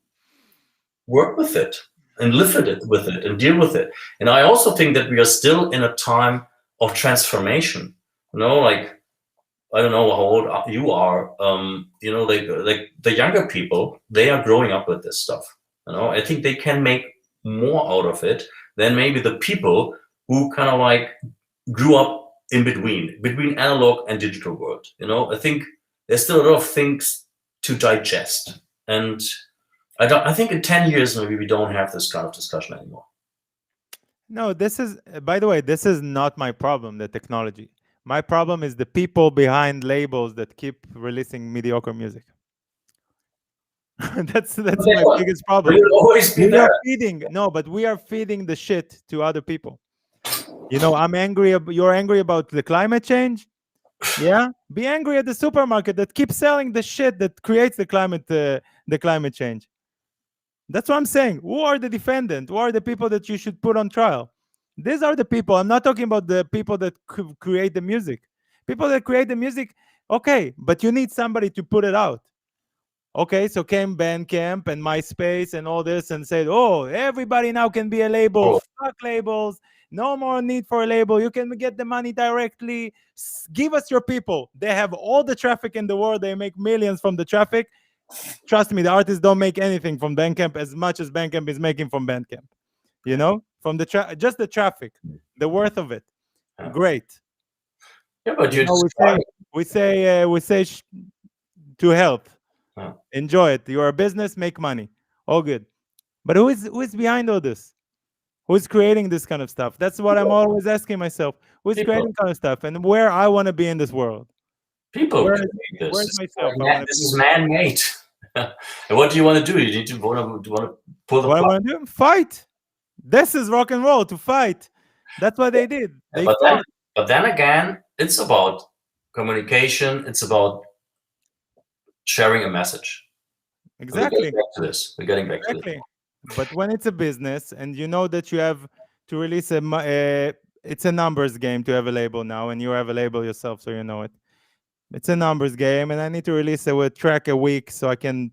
work with it and live with it and deal with it. And I also think that we are still in a time of transformation. Like, I don't know how old you are. Like the younger people, they are growing up with this stuff. I think they can make more out of it than maybe the people who kind of like grew up in between analog and digital world. I think there's still a lot of things to digest, and I think in 10 years maybe we don't have this kind of discussion anymore. No, this is, by the way, this is not my problem, the technology. My problem is the people behind labels that keep releasing mediocre music. that's my biggest problem. Will always be We are there. feeding, no, but we are feeding the shit to other people. I'm angry. You're angry about the climate change. Yeah, be angry at the supermarket that keeps selling the shit that creates the climate change. That's what I'm saying. Who are the defendant? Who are the people that you should put on trial? These are the people. I'm not talking about the people that create the music. People that create the music, okay, but you need somebody to put it out. Okay, so came Bandcamp and MySpace and all this and said, oh, everybody now can be a label. Oh. Fuck labels. No more need for a label. You can get the money directly. Give us your people. They have all the traffic in the world. They make millions from the traffic. Trust me, the artists don't make anything from Bandcamp as much as Bandcamp is making from Bandcamp. You know, from the just the traffic, the worth of it. Yeah. Great. Yeah, but you we say to health. Yeah. Enjoy it. You're a business, make money. All good. But who is behind all this? Who's creating this kind of stuff? That's what I'm always asking myself. Who's People. creating kind of stuff, and where I want to be in this world? People Where's create this. myself? This is man-made. And what do you want to do? You need to want to pull the What I plug. want to do? Fight. This is rock and roll, to fight. That's what they did. They fought. But then again, it's about communication. It's about sharing a message. Exactly. We're getting back to this. But when it's a business and you know that you have to release it's a numbers game to have a label now, and you have a label yourself, so you know it. It's a numbers game, and I need to release a track a week so I can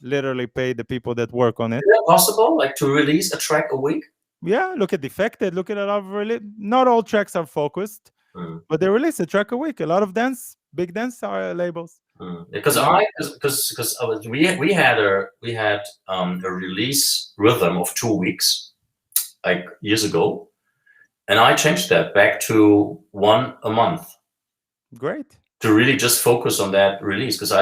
literally pay the people that work on it. Is that possible? Like to release a track a week? Yeah, look at Defected. Look at a lot of not all tracks are focused, but they release a track a week. A lot of big dance labels. Because we had a release rhythm of 2 weeks, like years ago, and I changed that back to 1 a month. Great. To really just focus on that release, because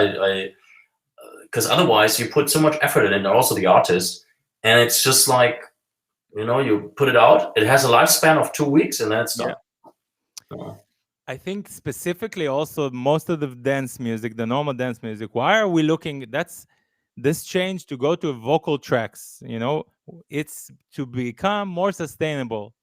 otherwise you put so much effort in it, and also the artist, and it's just like, you put it out. It has a lifespan of 2 weeks, and then it's done. Yeah. I think specifically also most of the dance music, the normal dance music, why are we looking, that's this change to go to vocal tracks, it's to become more sustainable.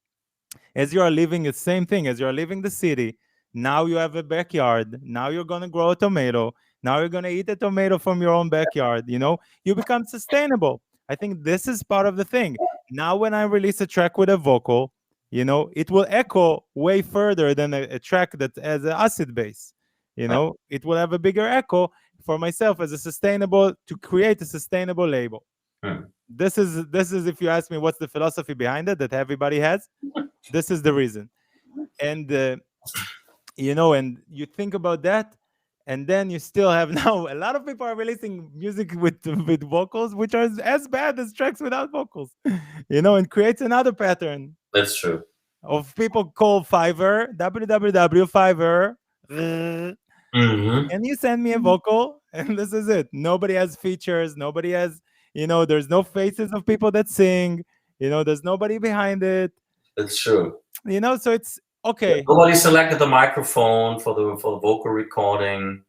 As you are living the same thing, as you are leaving the city, now you have a backyard, now you're going to grow a tomato, now you're going to eat a tomato from your own backyard, you become sustainable. I think this is part of the thing. Now when I release a track with a vocal, it will echo way further than a track that has an acid bass. It will have a bigger echo for myself to create a sustainable label. This is if you ask me what's the philosophy behind it that everybody has, this is the reason. And and you think about that, and then you still have now a lot of people are releasing music with vocals which are as bad as tracks without vocals, and creates another pattern. That's true. Of people call Fiverr, www.fiverr, and you send me a vocal, and this is it. Nobody has features. Nobody has, there's no faces of people that sing. There's nobody behind it. That's true. So it's okay. Nobody selected the microphone for the vocal recording.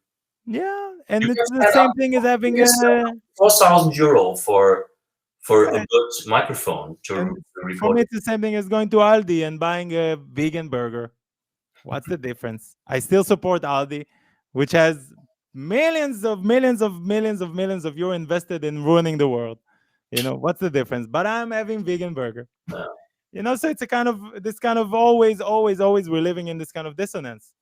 Yeah, and it's the same thing as having a €4,000 for a good microphone to record. For me, it's the same thing as going to Aldi and buying a vegan burger. What's the difference? I still support Aldi, which has millions of euro invested in ruining the world. What's the difference? But I'm having vegan burger. Yeah. So it's this kind of always we're living in this kind of dissonance.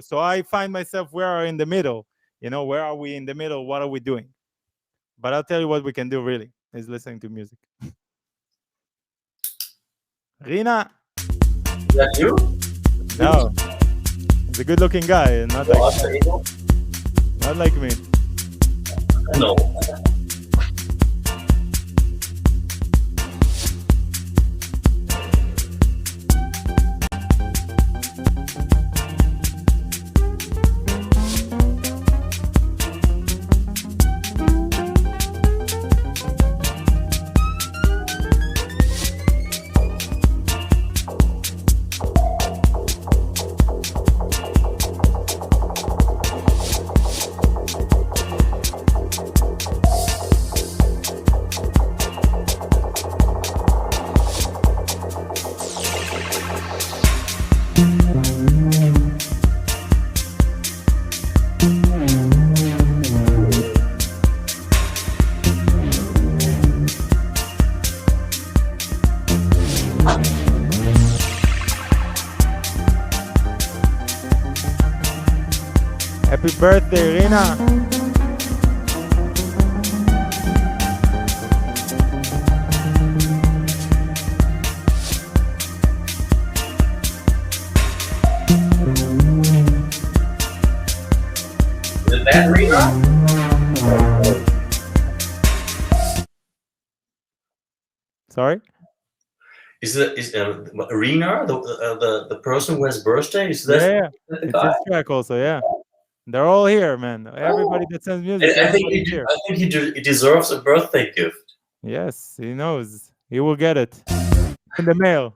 So I find myself, where are in the middle? Where are we in the middle? What are we doing? But I'll tell you what we can do really is listening to music. Rina. Is that you? No. He's a good-looking guy, not like me. No. Happy birthday, Rina. Sorry. Is Arena the person who has birthday? Is that Yeah, the it's guy? his track also. Yeah, they're all here, man. Everybody that sends music, everybody's here. I think he deserves a birthday gift. Yes, he knows. He will get it in the mail.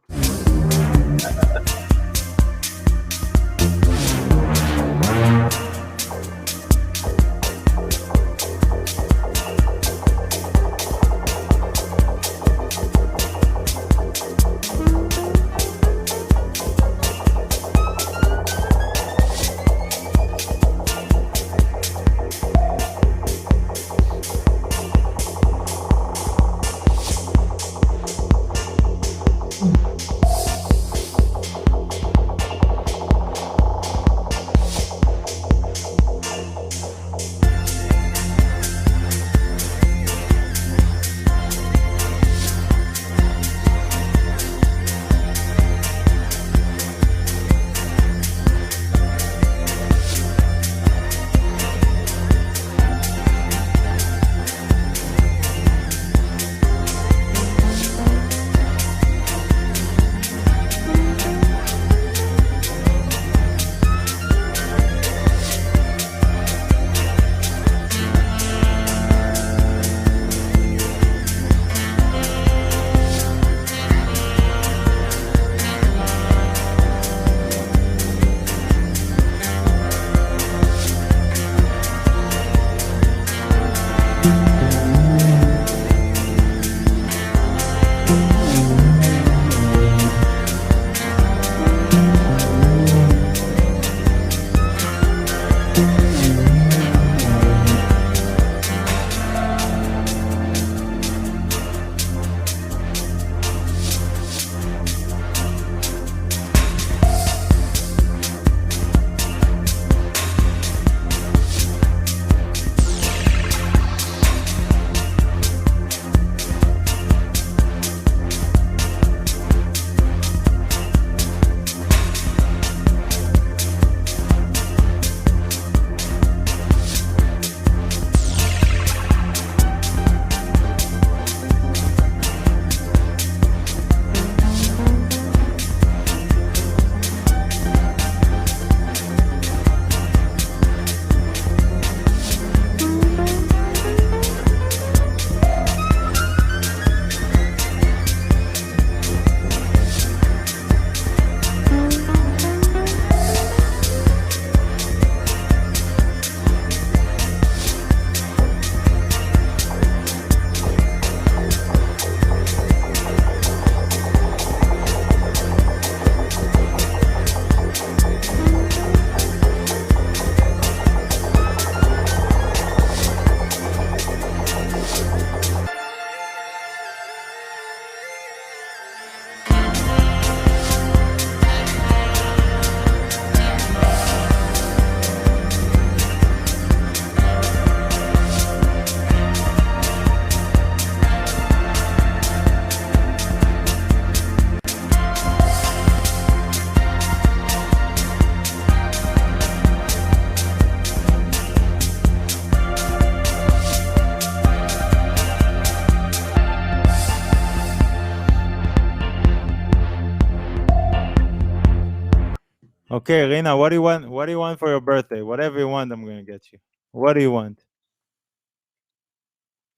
Okay, Rina, what do you want? What do you want for your birthday? Whatever you want, I'm gonna get you. What do you want?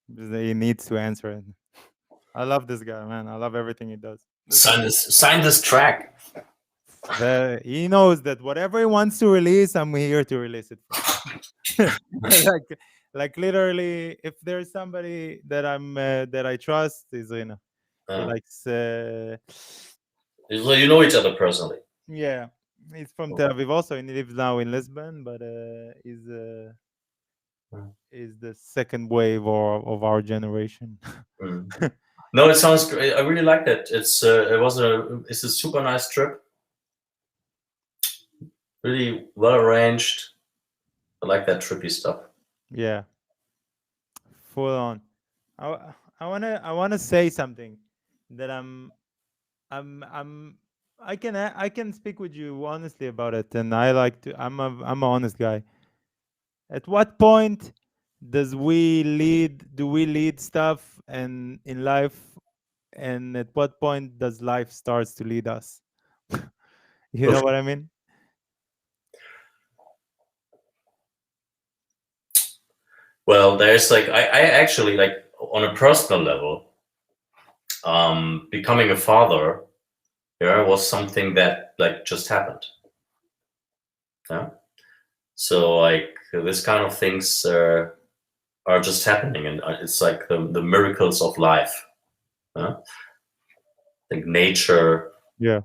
He needs to answer it. I love this guy, man. I love everything he does. Sign this track. He knows that whatever he wants to release, I'm here to release it. like literally, if there's somebody that that I trust, is Rina. He likes. So you know each other personally. Yeah, he's from Tel Aviv also, and he lives now in Lisbon, but he's the second wave of our generation. No, it sounds great. I really like that. It's a super nice trip. Really well arranged. I like that trippy stuff. Yeah, full on. I wanna say something that I can speak with you honestly about it, and I like to. I'm an honest guy. At what point do we lead stuff and in life and at what point does life starts to lead us? You For know sure. what I mean? Well, there's like I actually like on a personal level, becoming a father, was something that like just happened. Yeah. So like this kind of things are just happening, and it's like the miracles of life. Yeah? Like nature, Yeah.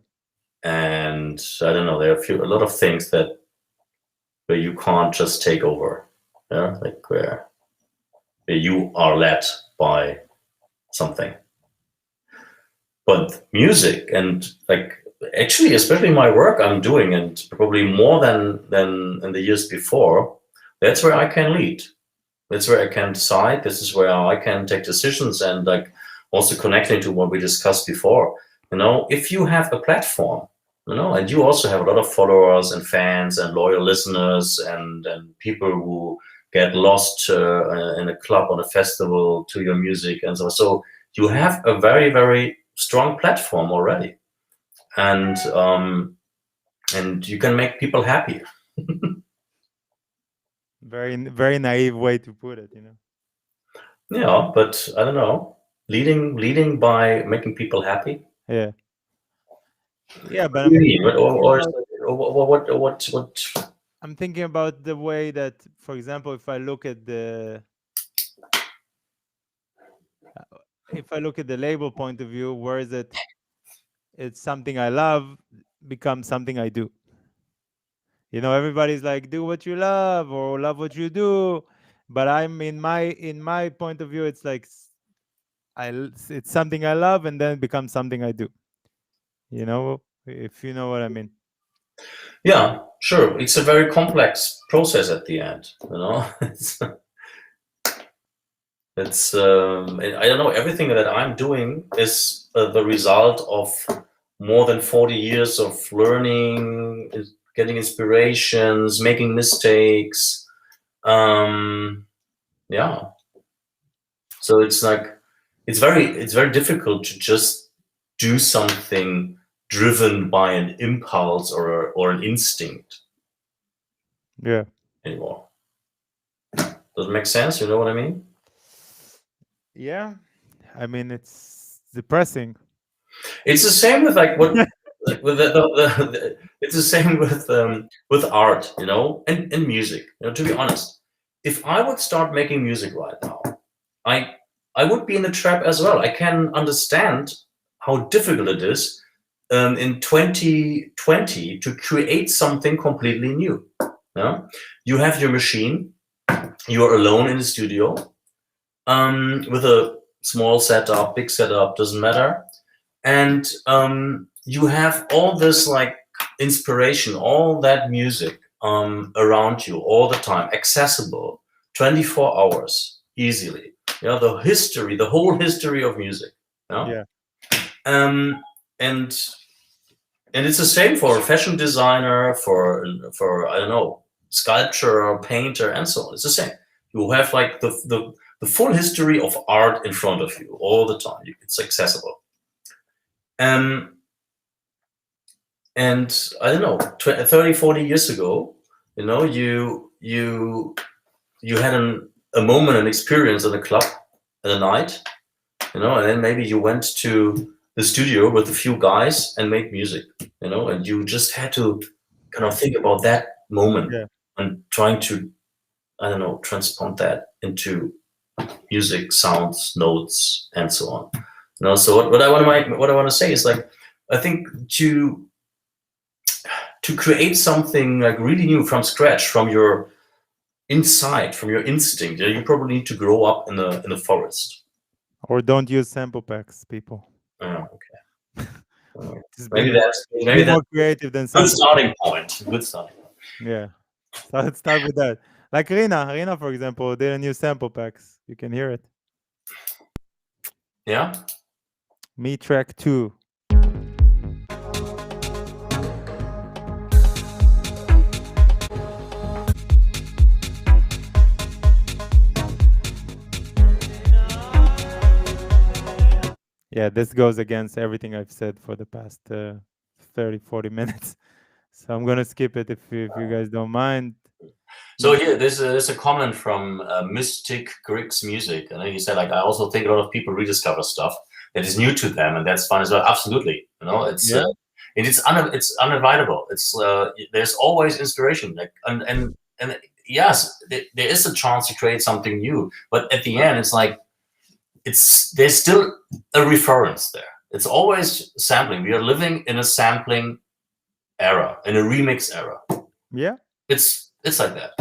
and I don't know. There are a lot of things that where you can't just take over. Yeah, like where you are led by something. But music and like actually, especially my work I'm doing, and probably more than in the years before, that's where I can lead. That's where I can decide. This is where I can take decisions, and like also connecting to what we discussed before. If you have a platform, and you also have a lot of followers and fans and loyal listeners and people who get lost in a club on a festival to your music and so on. So you have a very, very strong platform already, and you can make people happy. Very, very naive way to put it, Yeah, but I don't know, leading by making people happy. Yeah. Yeah, but What do you mean? What? I'm thinking about the way that, for example, if I look at the label point of view, where is it? It's something I love becomes something I do. Everybody's like, do what you love or love what you do, but I'm in my point of view, it's like it's something I love, and then it becomes something I do. If you know what I mean. Yeah, sure. It's a very complex process at the end. It's I don't know. Everything that I'm doing is the result of more than 40 years of learning, getting inspirations, making mistakes. Yeah. So it's like it's very difficult to just do something driven by an impulse or an instinct. Yeah. Anymore. Does it make sense? You know what I mean? Yeah. I mean, it's depressing. It's the same with like what with it's the same with art, and music. To be honest, if I would start making music right now, I would be in the trap as well. I can understand how difficult it is in 2020 to create something completely new. Yeah? You have your machine, you're alone in the studio, with a small setup, big setup, doesn't matter. And you have all this like inspiration, all that music around you all the time, accessible 24 hours easily. The whole history of music. Yeah. And it's the same for a fashion designer, for I don't know, sculpture or painter, and so on. It's the same. You have like the full history of art in front of you all the time. It's accessible. And I don't know, 30, 40 years ago, you had a moment, an experience at a club at a night, and then maybe you went to the studio with a few guys and made music, and you just had to kind of think about that moment. Yeah. And trying to, I don't know, transpond that into music, sounds, notes, and so on. So what I want to say is like, I think to create something like really new from scratch, from your inside, from your instinct, you probably need to grow up in the forest. Or don't use sample packs, people. Oh, okay. Maybe that's more creative than good starting point. Good starting point. Yeah. So let's start with that. Like Rina, for example, didn't use sample packs. You can hear it. Yeah. Me track 2. Yeah, this goes against everything I've said for the past 30, 40 minutes. So I'm gonna skip it if you guys don't mind. So here, there's a comment from Mystic Griggs Music, and he said, like, I also think a lot of people rediscover stuff that is new to them, and that's fun as well. Absolutely, it's Yeah. it's unavoidable. It's there's always inspiration, like, and yes, there is a chance to create something new, but at the end, it's like there's still a reference there. It's always sampling. We are living in a sampling era, in a remix era. Yeah. It's like that.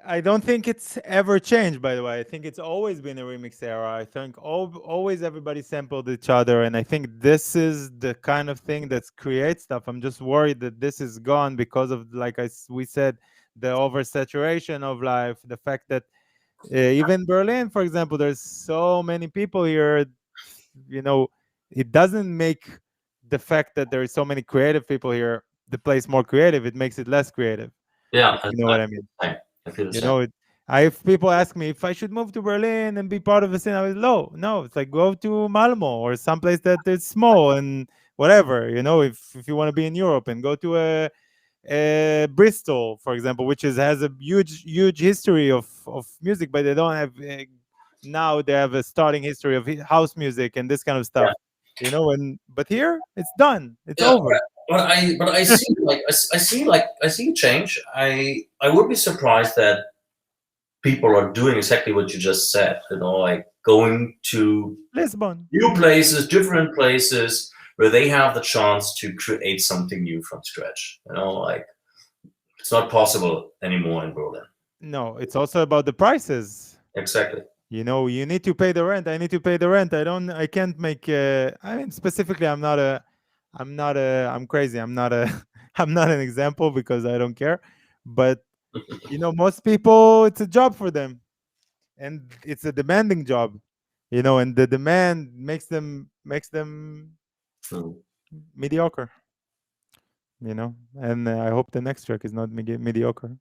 I don't think it's ever changed, by the way. I think it's always been a remix era. I think always everybody sampled each other, and I think this is the kind of thing that creates stuff. I'm just worried that this is gone because of, like we said, the oversaturation of life, the fact that even Berlin, for example, there's so many people here. It doesn't make the fact that there is so many creative people here the place more creative. It makes it less creative. Yeah, you know what I mean. I feel the same. If people ask me if I should move to Berlin and be part of the scene, I was no. It's like go to Malmo or someplace that is small and whatever. If you want to be in Europe, and go to Bristol, for example, which has a huge history of music, but they don't have now. They have a starting history of house music and this kind of stuff. Yeah. But here it's done. It's over. But I see I see change. I would be surprised that people are doing exactly what you just said. Like going to Lisbon, new places, different places where they have the chance to create something new from scratch. Like it's not possible anymore in Berlin. No, it's also about the prices. Exactly. You need to pay the rent. I need to pay the rent. I can't make. Specifically, I'm crazy. I'm not an example because I don't care. But most people, it's a job for them, and it's a demanding job. And the demand makes them mediocre. And I hope the next track is not mediocre.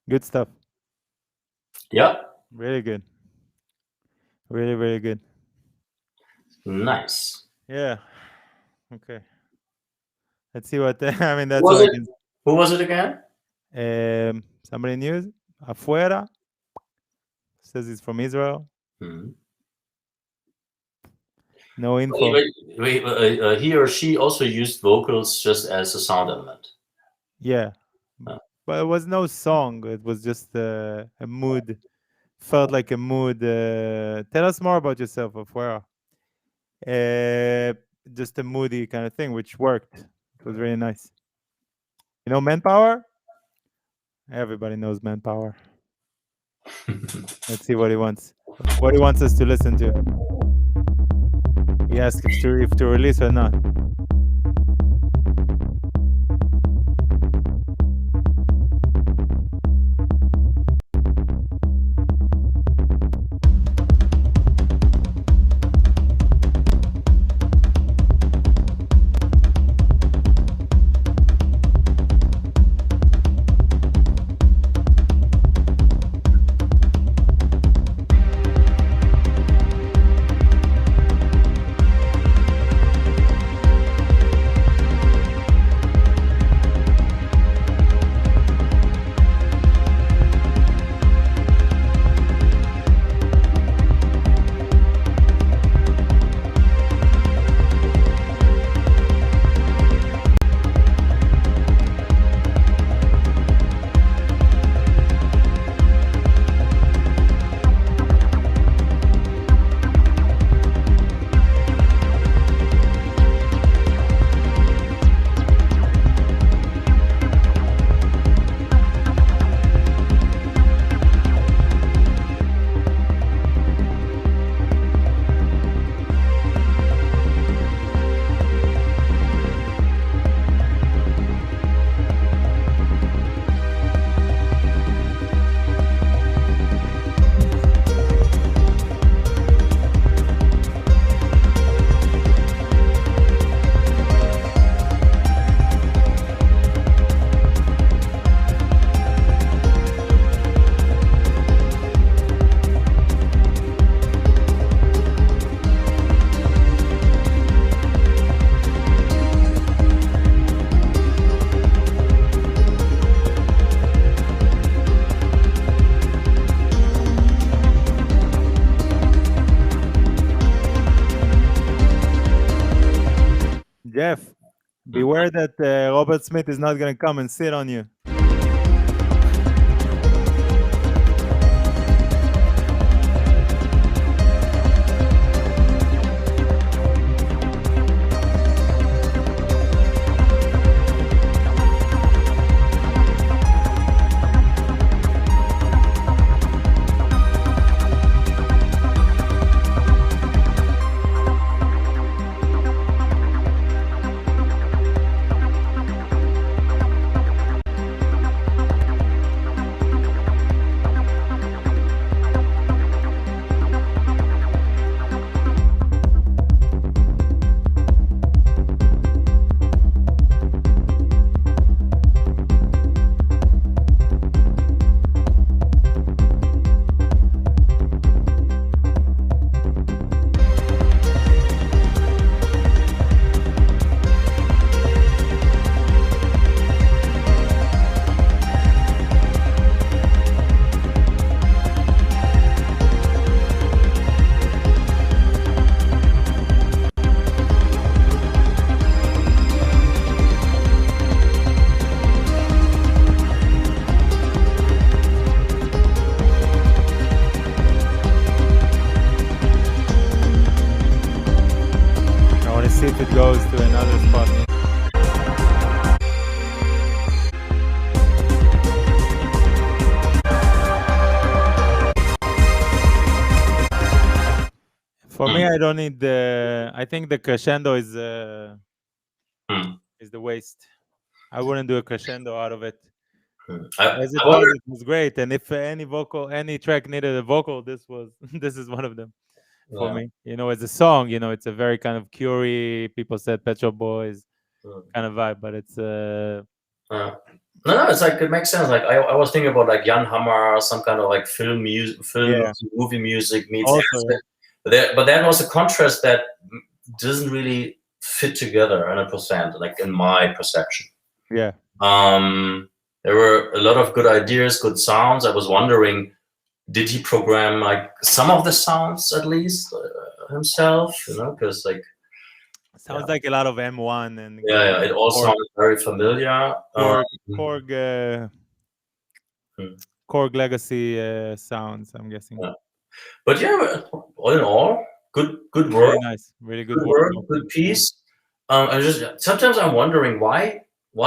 Good stuff. Yeah, Really good. Really, really good. nice. Yeah. Okay. Let's see what I mean. That's Who was all I it? can. Who was it again? Somebody news afuera says he's from Israel. Hmm. No info. He or she also used vocals just as a sound element. Yeah, Oh. but it was no song. It was just a mood. Felt like a mood. Tell us more about yourself, afuera. Just a moody kind of thing, which worked. It was really nice. You know, Manpower. Everybody knows Manpower. Let's see what he wants. What he wants us to listen to. He asked if to release or not. Jeff, beware that Robert Smith is not going to come and sit on you. it goes to another spot. For me, I don't need the. I think the crescendo is the waste. I wouldn't do a crescendo out of it. As it was great. And if any track needed a vocal, this is one of them for me. You know, as a song, you know, it's a very kind of Curie, people said Pet Shop Boys kind of vibe, but it's no, it's like, it makes sense. Like I was thinking about like Jan Hammer, some kind of like film music, movie music meets acid. But that was a contrast that doesn't really fit together 100%, like in my perception. Yeah. There were a lot of good ideas, good sounds. I was wondering, did he program like some of the sounds at least himself? You know, because like sounds like a lot of M1 and it all sounds very familiar. Korg Legacy sounds, I'm guessing. Yeah. But yeah, all in all, good work. Very nice, really good work. Good piece. Sometimes I'm wondering why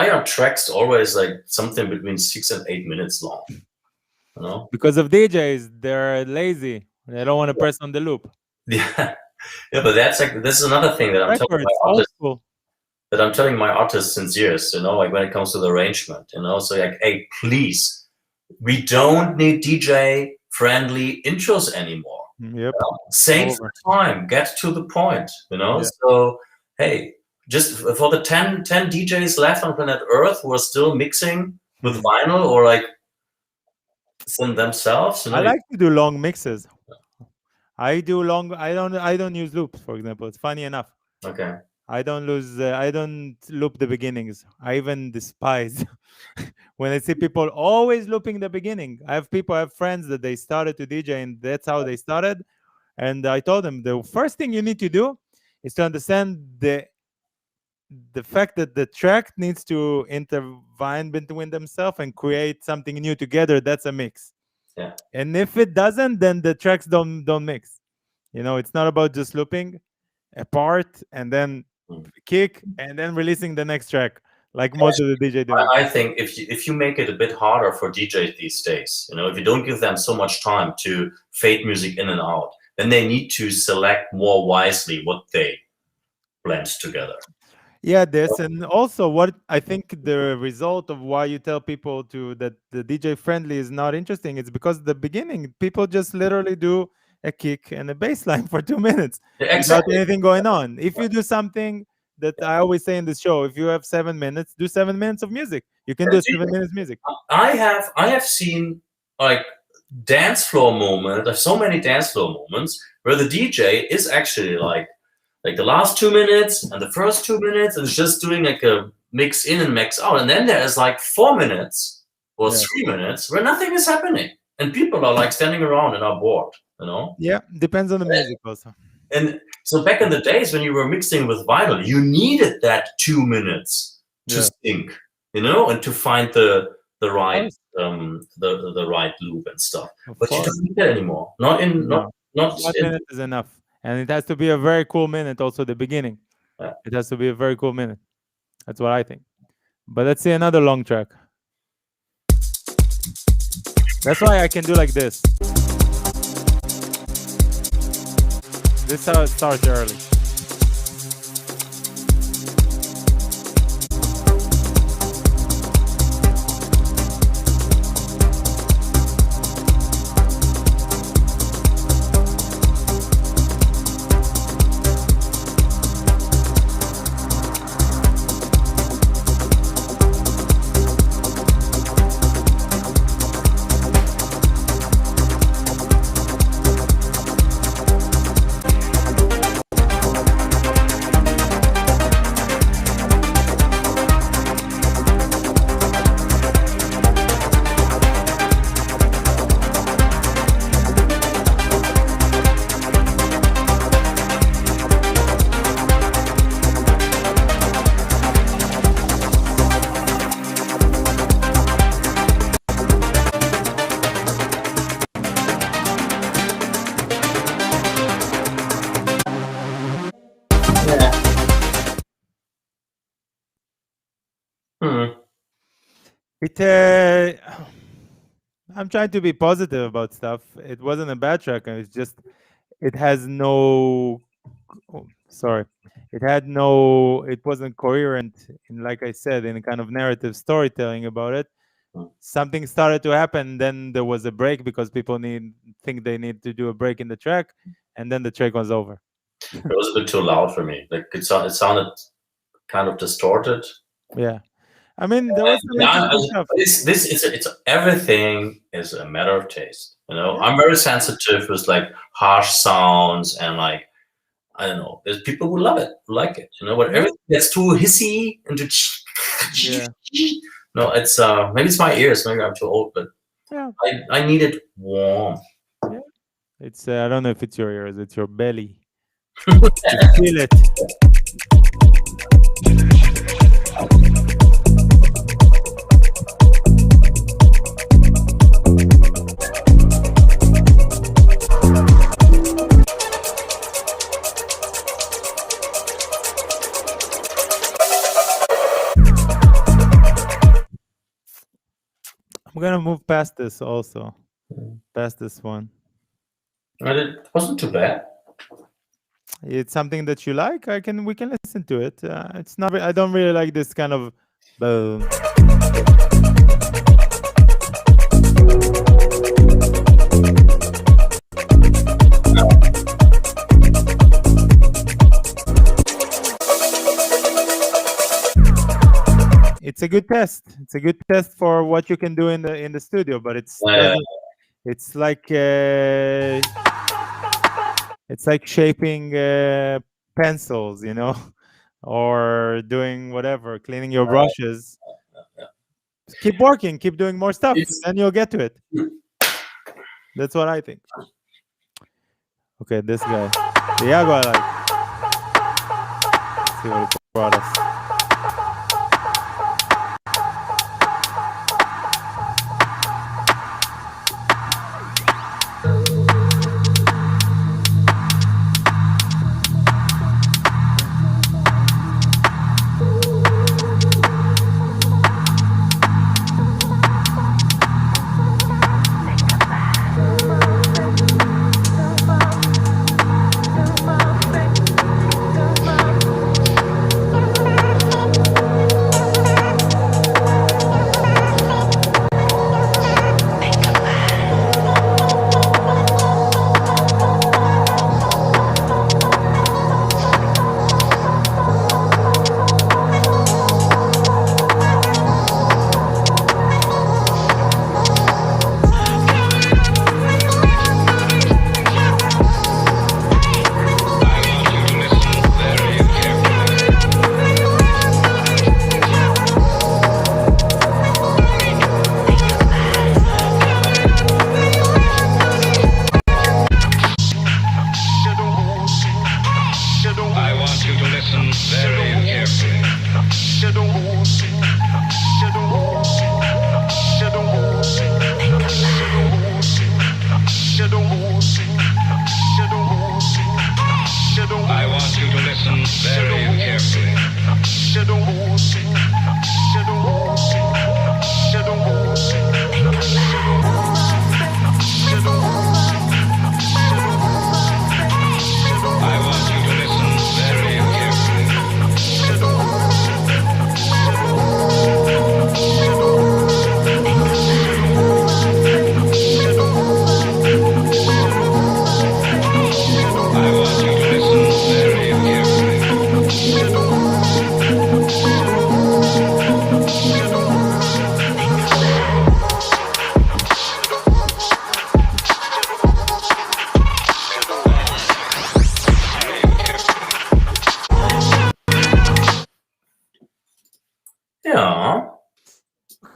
are tracks always like something between 6 and 8 minutes long? You know? Because of DJs, they're lazy. They don't want to press on the loop. Yeah, but this is another thing that I'm telling my artists since years. You know, like when it comes to the arrangement. You know, so like, hey, please, we don't need DJ friendly intros anymore. Yep. Save time, get to the point, you know. Yeah. So hey, just for the 10 DJs left on planet Earth who are still mixing with vinyl or like some themselves, you know. I like to do long mixes. I don't use loops, for example. It's funny enough. Okay. I don't loop the beginnings. I even despise when I see people always looping the beginning. I have friends that they started to DJ and that's how they started. And I told them the first thing you need to do is to understand the fact that the track needs to intervene between themselves and create something new together. That's a mix. Yeah. And if it doesn't, then the tracks don't mix. You know, it's not about just looping a part and then kick and then releasing the next track like most of the DJ do. I think if you make it a bit harder for DJs these days, you know, if you don't give them so much time to fade music in and out, then they need to select more wisely what they blend together. Yeah, and also what I think the result of why you tell people that the DJ friendly is not interesting, it's because the beginning people just literally do a kick and a bass line for 2 minutes without anything going on. If you do something that I always say in the show, if you have 7 minutes, do 7 minutes of music. You can do 7 minutes music. I have seen like dance floor moments. There's so many dance floor moments where the DJ is actually like the last 2 minutes and the first 2 minutes, and it's just doing like a mix in and mix out, and then there is like 4 minutes or 3 minutes where nothing is happening, and people are like standing around and are bored. You know? Yeah, depends on the music also. And so back in the days when you were mixing with vinyl, you needed that 2 minutes to sync, you know, and to find the right the right loop and stuff. But you don't need that anymore. Not 1 minute is enough, and it has to be a very cool minute. Also, the beginning, it has to be a very cool minute. That's what I think. But let's see another long track. That's why I can do like this. This is how it starts early. It. I'm trying to be positive about stuff. It wasn't a bad track. It's just it has no. Oh, sorry, it had no. It wasn't coherent in, like I said, in a kind of narrative storytelling about it. Something started to happen, then there was a break because people think they need to do a break in the track, and then the track was over. It was a bit too loud for me. Like it sounded kind of distorted. Yeah, I mean there was some interesting stuff. It's everything is a matter of taste. You know, I'm very sensitive with like harsh sounds and like I don't know. There's people who love it, who like it. You know, but everything that's too hissy and too Yeah. No, it's maybe it's my ears. Maybe I'm too old, but Yeah. I need it warm. Yeah. It's I don't know if it's your ears, it's your belly. You feel it. I'm gonna move past this also. Past this one. And it wasn't too bad. It's something that you like. We can listen to it. It's not. I don't really like this kind of. It's a good test. It's a good test for what you can do in the studio, but it's like it's like shaping pencils, you know, or doing whatever, cleaning your brushes. Keep working, keep doing more stuff, then you'll get to it. That's what I think. Okay, this guy, Diego, I like. Let's see what he brought us.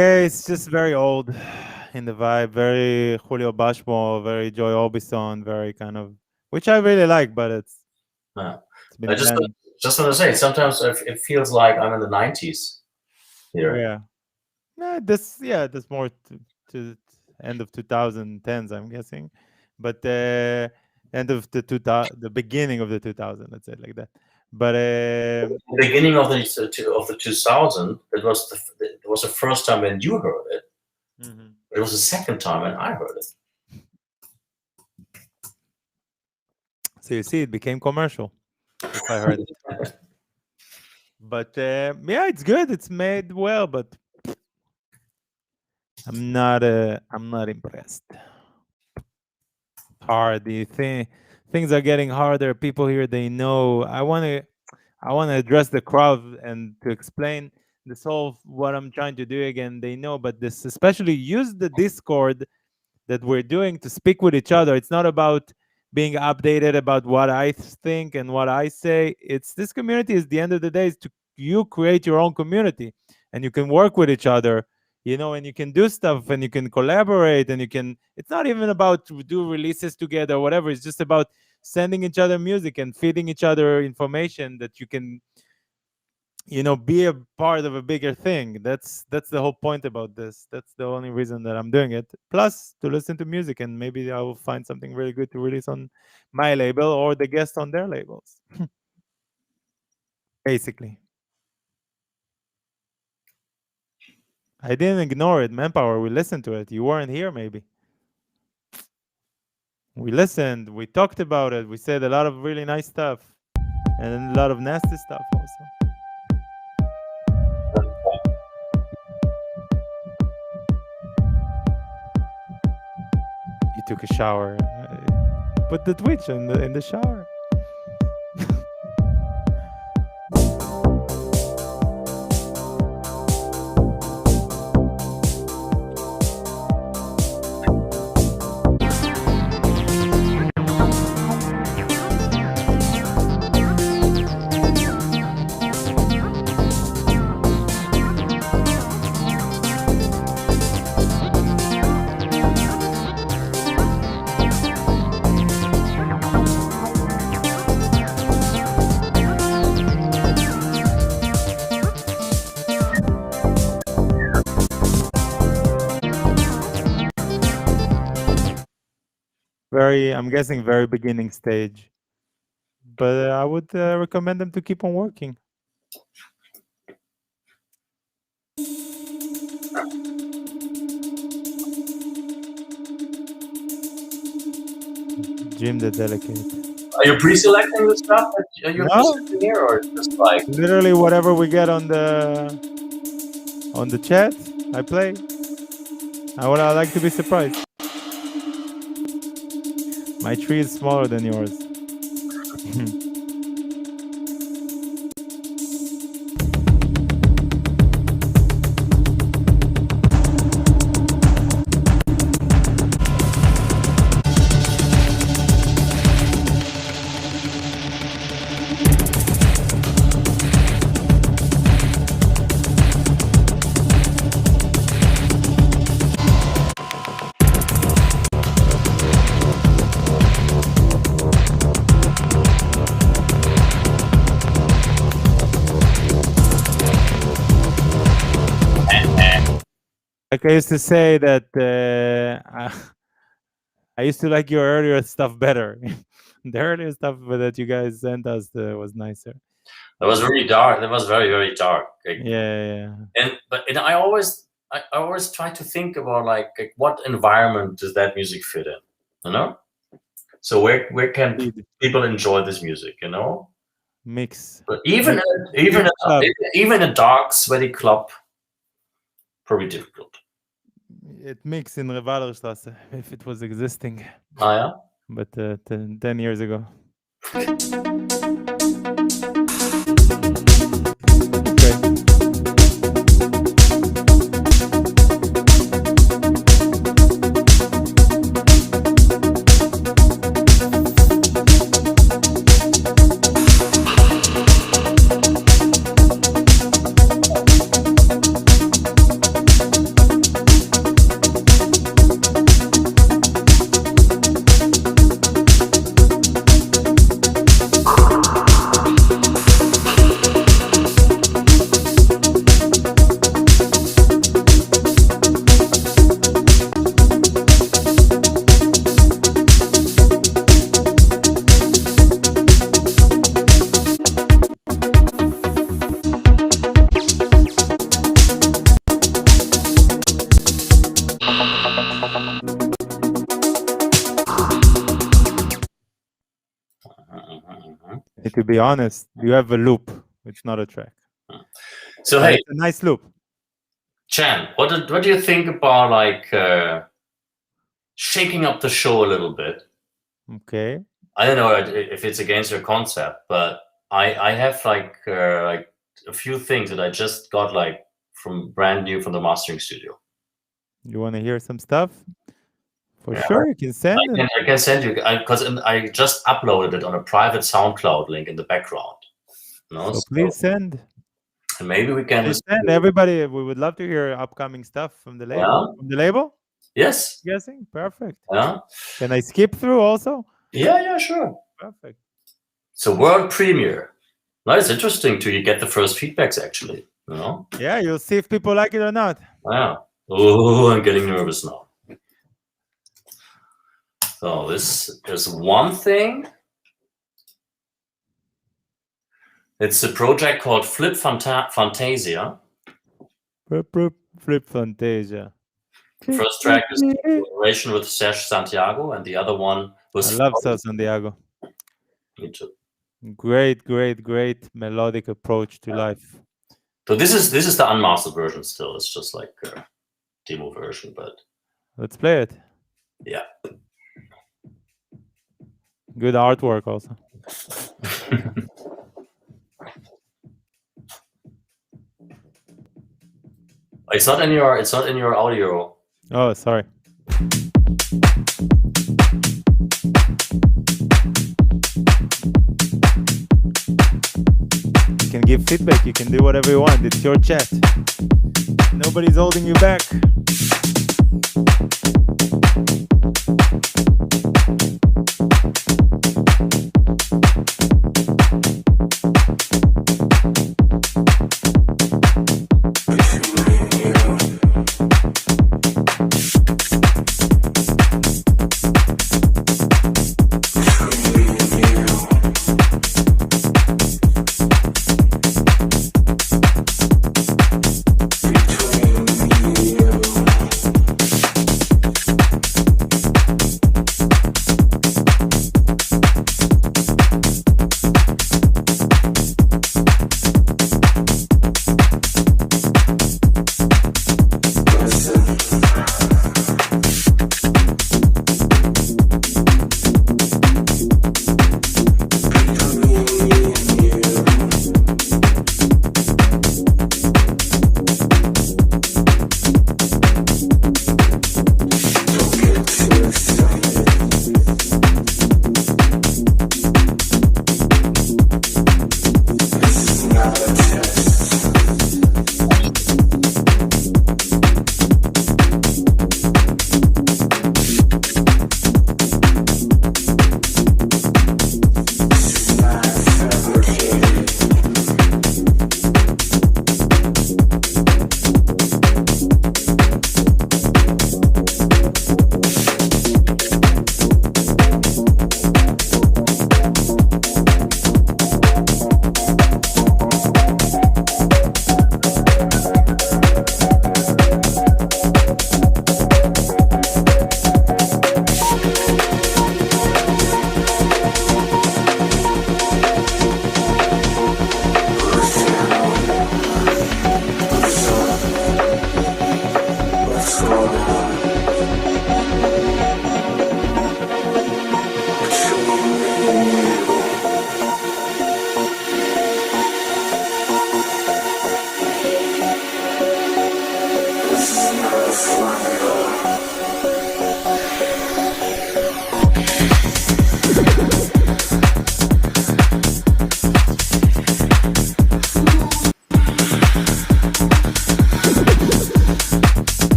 Okay, it's just very old in the vibe, very Julio Bashmo, very Joy Orbison, very kind of, which I really like, but it's been I just want to say, sometimes it feels like I'm in the 90s here. That's more to end of 2010s, I'm guessing, but end of the beginning of the 2000s, let's say it like that. But The beginning of the 2000, it was the first time when you heard it. mhm. It was the second time when I heard it. So you see, it became commercial. If I heard it, but yeah, it's good. It's made well, but I'm not impressed. Hard. The things are getting harder. People here, they know. I want to address the crowd and to explain this whole what I'm trying to do again. They know, but this especially use the Discord that we're doing to speak with each other. It's not about being updated about what I think and what I say. It's this community is the end of the day is to you create your own community and you can work with each other, and you can do stuff and you can collaborate and you can it's not even about to do releases together or whatever. It's just about sending each other music and feeding each other information that you can be a part of a bigger thing. That's the whole point about this. That's the only reason that I'm doing it, plus to listen to music, and maybe I will find something really good to release on my label or the guests on their labels. Basically, I didn't ignore it. Manpower, we listened to it. You weren't here, maybe. We listened, we talked about it, we said a lot of really nice stuff and a lot of nasty stuff also. You took a shower. Put the Twitch in the shower. I'm guessing very beginning stage, but I would recommend them to keep on working. Jim the Delicate. Are you pre-selecting the stuff that you're presenting here, or just like literally whatever we get on the chat, I play. I like to be surprised. My tree is smaller than yours. Like I used to say that I used to like your earlier stuff better. The earlier stuff that you guys sent us was nicer. That was really dark. That was very, very dark. Like, yeah. And I always try to think about like what environment does that music fit in, you know? So where can people enjoy this music, you know? Mix. But even a dark, sweaty club, probably difficult. It mixed in Revalerstrasse if it was existing. Oh yeah? But 10 years ago. And to be honest, you have a loop. It's not a track. So But hey, it's a nice loop. Chan, what do you think about like shaking up the show a little bit? Okay. I don't know if it's against your concept, but I have like a few things that I just got like from brand new from the mastering studio. You want to hear some stuff? For Yeah. sure, you can send it. I can send you because I just uploaded it on a private SoundCloud link in the background. No, So please send. and maybe we can Please listen send to- everybody. We would love to hear upcoming stuff from the label. Yeah. From the label? Yes. Guessing? Perfect. Yeah. Can I skip through also? Yeah, sure. Perfect. So world premiere. Now it's interesting to get the first feedbacks actually. You know? Yeah, you'll see if people like it or not. Yeah. Oh, I'm getting nervous now. So this is one thing. It's a project called Flip Fantasia. Flip Fantasia. First track is in collaboration with Serge Santiago, and the other one was. I love Serge Santiago. Me too. Great melodic approach to life. So this is the unmastered version still. It's just like a demo version, but let's play it. Yeah. Good artwork also. It's not in your audio. Oh, sorry. You can give feedback, you can do whatever you want. It's your chat. Nobody's holding you back.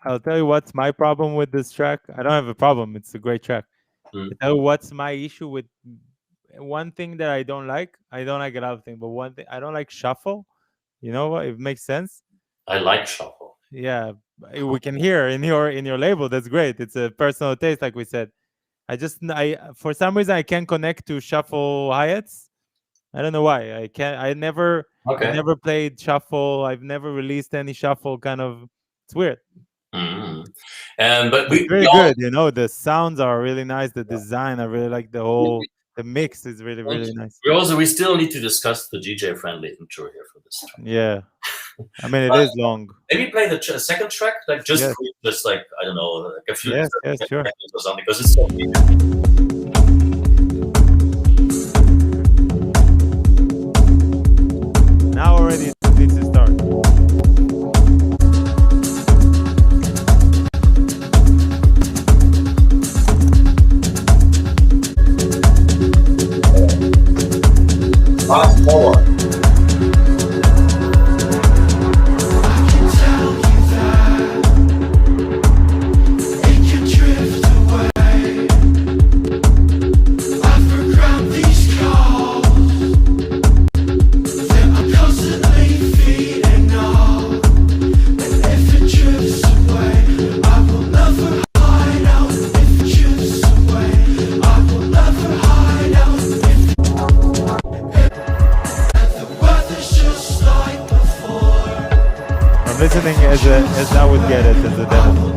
I'll tell you what's my problem with this track. I don't have a problem. It's a great track. I'll tell you what's my issue with one thing that I don't like. I don't like a lot of things, but one thing I don't like shuffle. You know what? It makes sense. I like shuffle. Yeah, we can hear in your label. That's great. It's a personal taste, like we said. I for some reason I can't connect to shuffle hi-hats. I don't know why. I can't. I never played shuffle. I've never released any shuffle kind of. It's weird. But it's really good. The sounds are really nice. The design, I really like the mix is really, really nice. We still need to discuss the DJ friendly intro here for this track. Yeah. I mean, it is long. Maybe play the second track, like just like, I don't know, like a few sure. or something, because it's so big. Now already it needs to start. Fast forward. Listening as I would get it as a demo.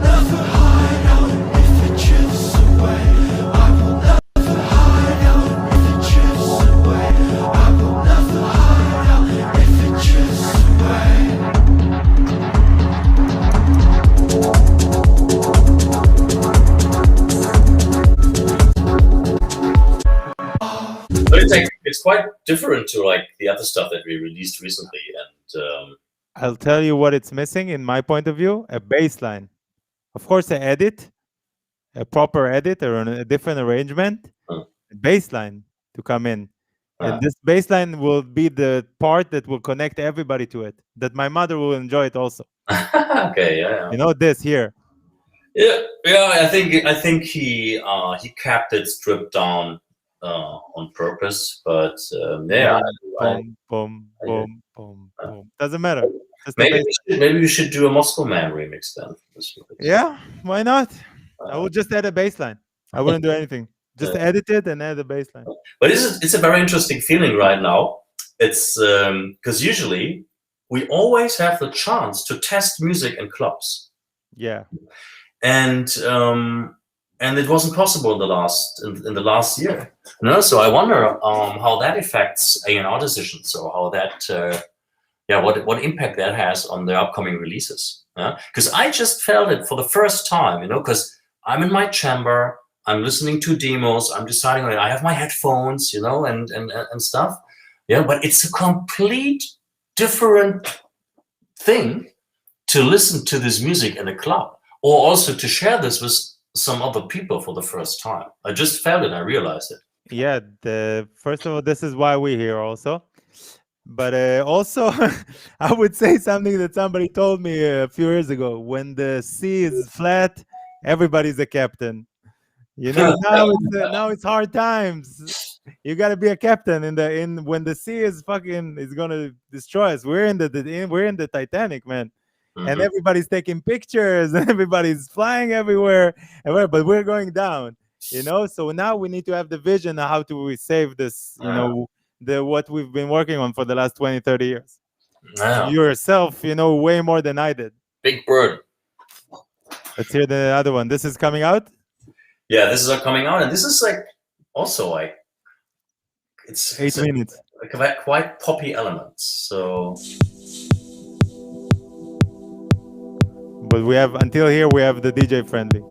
But it's quite different to like the other stuff that we released recently, and I'll tell you what it's missing in my point of view: a bass line. Of course, a proper edit or a different arrangement, a bass line to come in. And this bass line will be the part that will connect everybody to it, that my mother will enjoy it also. Okay, yeah. This here. Yeah, I think he kept it stripped down on purpose, but boom. Doesn't matter. Maybe we should do a Moscow Man remix then. Yeah, why not? I will just add a bass line. I wouldn't do anything. Just edit it and add a bass line. But it's a very interesting feeling right now. It's because usually we always have the chance to test music in clubs. Yeah. And it wasn't possible in the last year. So I wonder how that affects A&R decisions, or how that what impact that has on the upcoming releases. Because I just felt it for the first time, because I'm in my chamber, I'm listening to demos, I'm deciding on it, I have my headphones, and stuff. Yeah, but it's a complete different thing to listen to this music in a club, or also to share this with some other people for the first time. I just felt it, I realized it. Yeah, first of all, this is why we're here also. But also, I would say something that somebody told me a few years ago: when the sea is flat, everybody's a captain. Now it's hard times. You got to be a captain when the sea is gonna destroy us. We're in the Titanic, man. Mm-hmm. And everybody's taking pictures, and everybody's flying everywhere, but we're going down. So now we need to have the vision of how to save this. What we've been working on for the last 20-30 years. Wow. You yourself, way more than I did. Big bird. Let's hear the other one. This is coming out? Yeah, this is coming out, and this is also it's 8 minutes. Quite poppy elements. So, but until here we have the DJ friendly.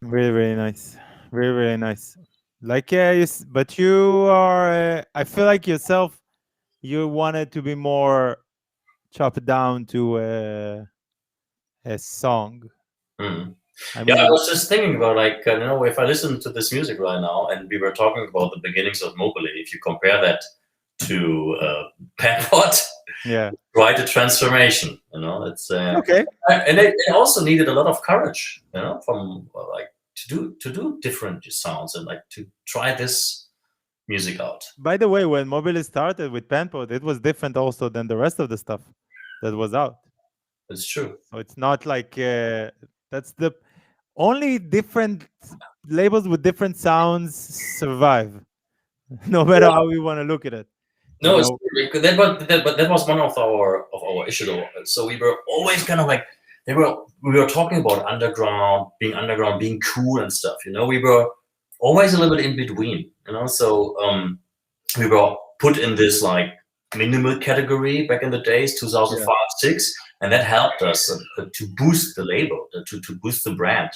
Really, really nice. Really, really nice. Like, yeah, but you are. I feel like yourself. You wanted to be more chopped down to a song. Mm. I Yeah, I mean, was just thinking about if I listen to this music right now, and we were talking about the beginnings of Mobile, if you compare that to Penpot, yeah. quite a transformation. It's Okay. and it also needed a lot of courage, from like to do different sounds and like to try this music out. By the way, when Mobile started with Penpot, it was different also than the rest of the stuff that was out. It's true. So it's not like that's the only different labels with different sounds survive, no matter how we want to look at it. You No, it's know, true. But that was one of our issues. So we were always kind of like we were talking about underground, being cool and stuff. We were always a little bit in between. So we were put in this like minimal category back in the days, 2005, yeah, 6, and that helped us to boost the label, to boost the brand.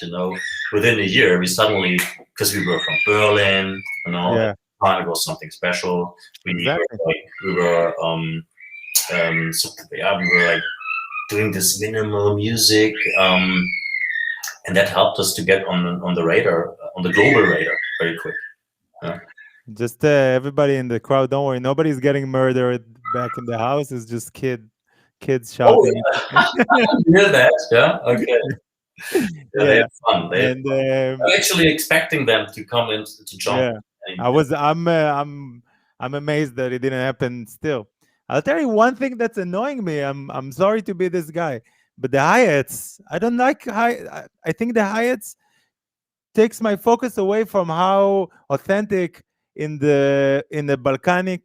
Within a year, we suddenly, because we were from Berlin, yeah, it was something special. exactly. We were so, yeah, we were like doing this minimal music, and that helped us to get on the radar, on the global radar, very quick. Yeah. Just everybody in the crowd, don't worry, nobody's getting murdered back in the house. It's just kids Oh, shouting. you hear that? Yeah. Okay. Yeah, they Yeah, have fun. and I'm actually expecting them to come in to jump. yeah, I'm amazed that it didn't happen still. I'll tell you one thing that's annoying me. I'm sorry to be this guy, but the hi-hats, I don't like I think the hi-hats takes my focus away from how authentic in the Balkanic.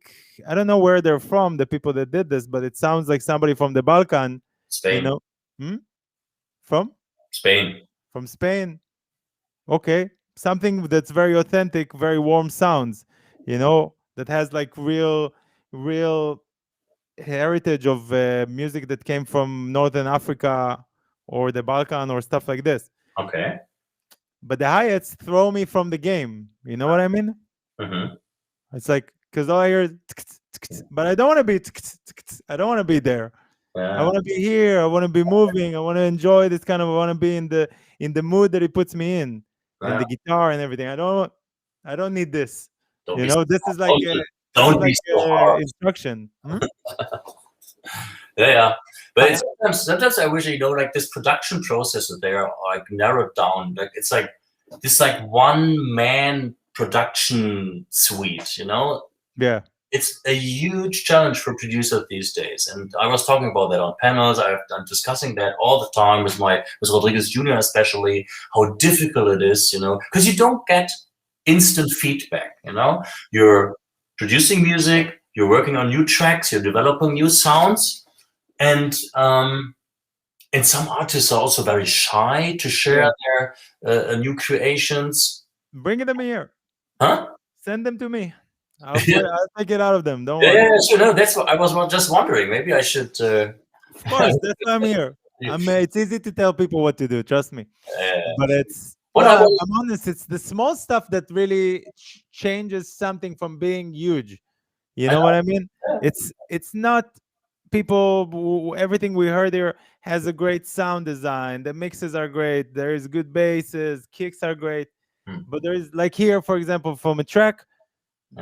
I don't know where they're from, the people that did this, but it sounds like somebody from the Balkan, you Spain. know. Hmm? From Spain. from Spain. Okay, something that's very authentic, very warm sounds, that has like real heritage of music that came from Northern Africa or the Balkan or stuff like this. Okay. But the hi-hats throw me from the game. You know what I mean? Mm-hmm. It's like, because all I hear is, but I don't want to be, I don't want to be there. I Yeah. want to be here. I want to be moving. I want to enjoy this kind of. I want to be in the mood that it puts me in, and Yeah. the guitar and everything. I don't need this. Don't You be know, so, this is like don't be so hard. instruction. Yeah. But I- sometimes I wish like this production process that they are like narrowed down. Like it's like this like one man production suite. yeah, It's a huge challenge for producers these days, and I was talking about that on panels. I'm discussing that all the time with Rodriguez Jr. especially, how difficult it is, because you don't get instant feedback. You're producing music, you're working on new tracks, you're developing new sounds, and some artists are also very shy to share their new creations. bring them here. Huh? Send them to me. I'll Yeah, take it out of them. Don't worry. yeah, sure. No, that's what I was just wondering. Maybe I should. Of course, that's why I'm here. It's easy to tell people what to do. Trust me. But What I was, I'm honest. It's the small stuff that really changes something from being huge. You know what I mean? It's not people. Everything we heard here has a great sound design. The mixes are great. There is good basses. Kicks are great. But there is like here, for example, from a track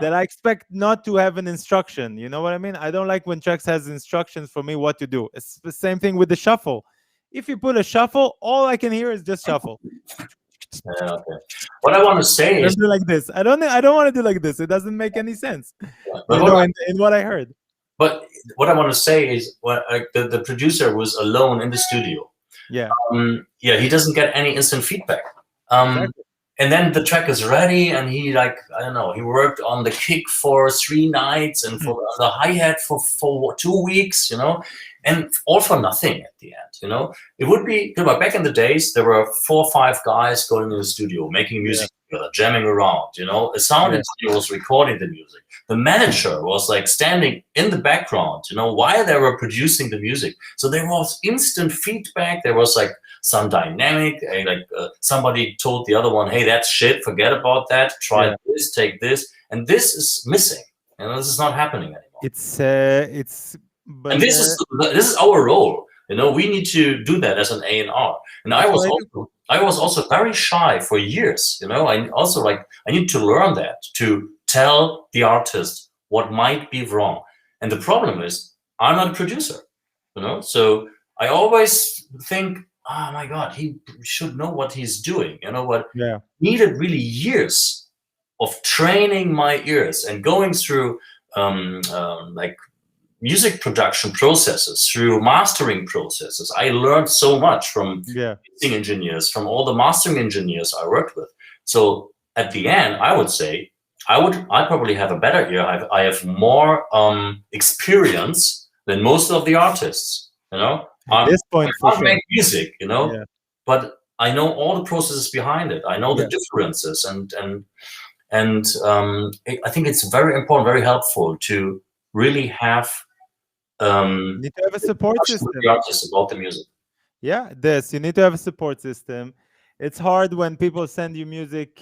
that I expect not to have an instruction. You know what I mean? I don't like when tracks has instructions for me what to do. It's the same thing with the shuffle. If you put a shuffle, all I can hear is just shuffle. okay. What I want to say is, Don't do like this. I don't want to do like this. It doesn't make any sense. but In what I heard. But what I want to say is, the producer was alone in the studio. Yeah. He doesn't get any instant feedback. Exactly. And then the track is ready, and he I don't know, he worked on the kick for 3 nights and for the hi-hat for 2 weeks, and all for nothing at the end, It would be, back in the days, there were 4 or 5 guys going in the studio, making music together, jamming around, a sound engineer was recording the music. The manager was like standing in the background, while they were producing the music. So there was instant feedback. There was like some dynamic. Somebody told the other one, "Hey, that's shit. Forget about that. Try Yeah. this. Take this." And this is missing. This is not happening anymore. But And this is our role. We need to do that as an A&R. And I was also very shy for years. I also I need to learn that, to tell the artist what might be wrong. And the problem is I'm not a producer. So I always think, oh my God, he should know what he's doing. What needed really years of training my ears and going through music production processes, through mastering processes. I learned so much from mixing engineers, from all the mastering engineers I worked with. So at the end, I would say I probably have a better ear. I have more experience than most of the artists. At this point, I for sure. make music, but I know all the processes behind it. I know the differences, and I think it's very important, very helpful to really have you need to have a support system with the artist about the music. Yeah, you need to have a support system. It's hard when people send you music.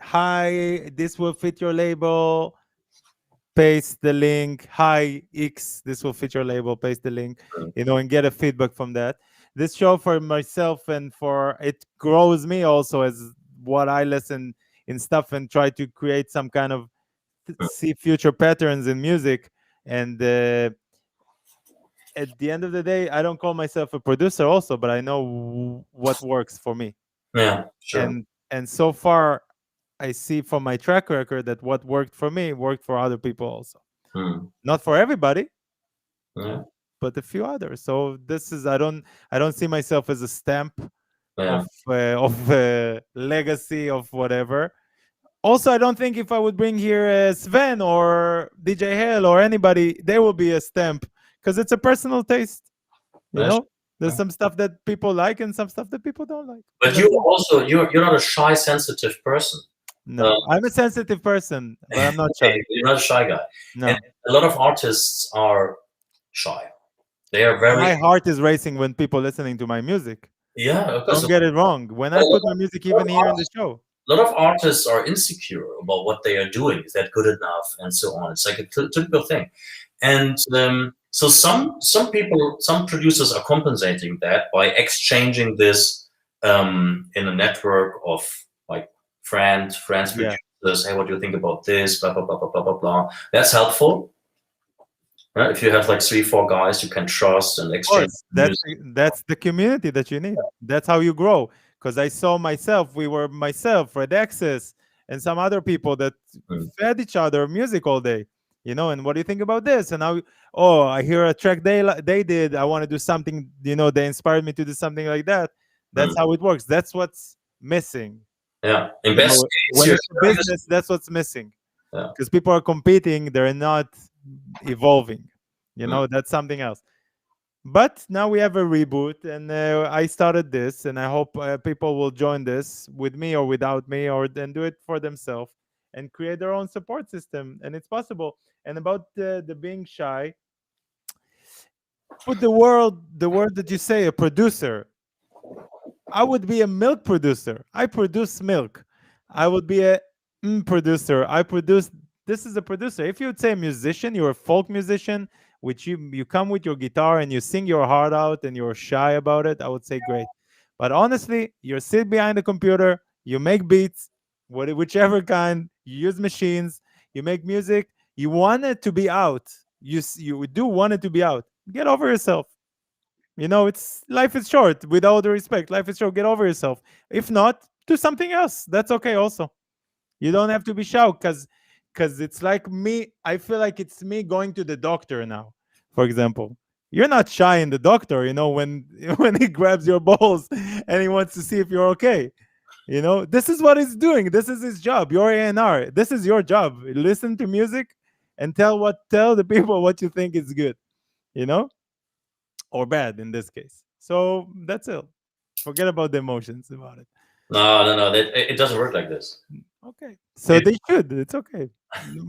Hi, this will fit your label. Paste the link. Hi, X, this will fit your label. Paste the link. And get a feedback from that. This show for myself and it grows me also as what I listen in stuff and try to create some kind of see future patterns in music. And at the end of the day, I don't call myself a producer also, but I know what works for me. Yeah, sure. And so far, I see from my track record that what worked for me worked for other people also. Not for everybody, but a few others. So this is I don't see myself as a stamp of legacy of whatever. Also, I don't think if I would bring here Sven or DJ Hale or anybody, they will be a stamp because it's a personal taste. There's some stuff that people like and some stuff that people don't like. But you're not a shy, sensitive person. No, I'm a sensitive person, but I'm not shy. You're not a shy guy. No. And a lot of artists are shy. They are very. My heart is racing when people listening to my music. Yeah, don't get it wrong. When I put my music even here in the show, a lot of artists are insecure about what they are doing. Is that good enough? And so on. It's like a typical thing. And so some people, some producers are compensating that by exchanging this in a network of like friends producers. Hey, what do you think about this? Blah blah blah blah blah blah blah. That's helpful. Right? If you have like 3-4 guys you can trust and exchange. That's the community that you need. That's how you grow. Because I saw we were Red Access, and some other people that fed each other music all day. And what do you think about this? And now, I hear a track they did. I want to do something. They inspired me to do something like that. That's how it works. That's what's missing. Yeah, in best case, when it's a business, that's what's missing. Because people are competing, they're not evolving. That's something else. But now we have a reboot, and I started this, and I hope people will join this with me or without me, or then do it for themselves and create their own support system. And it's possible. And about the being shy, put the word that you say, a producer. I would be a milk producer. I produce milk. I would be a producer. This is a producer. If you would say musician, you're a folk musician, which you come with your guitar and you sing your heart out and you're shy about it, I would say great. But honestly, you sit behind the computer, you make beats, whichever kind, you use machines, you make music, you want it to be out. You do want it to be out. Get over yourself. Life is short. With all the respect, life is short. Get over yourself. If not, do something else. That's okay also. You don't have to be shy because it's like me. I feel like it's me going to the doctor now, for example. You're not shy in the doctor, when he grabs your balls and he wants to see if you're okay. This is what he's doing. This is his job. You're A&R. This is your job. Listen to music and tell the people what you think is good, or bad in this case. So that's it. Forget about the emotions about it. No. It doesn't work like this. Okay. So they should. It's okay.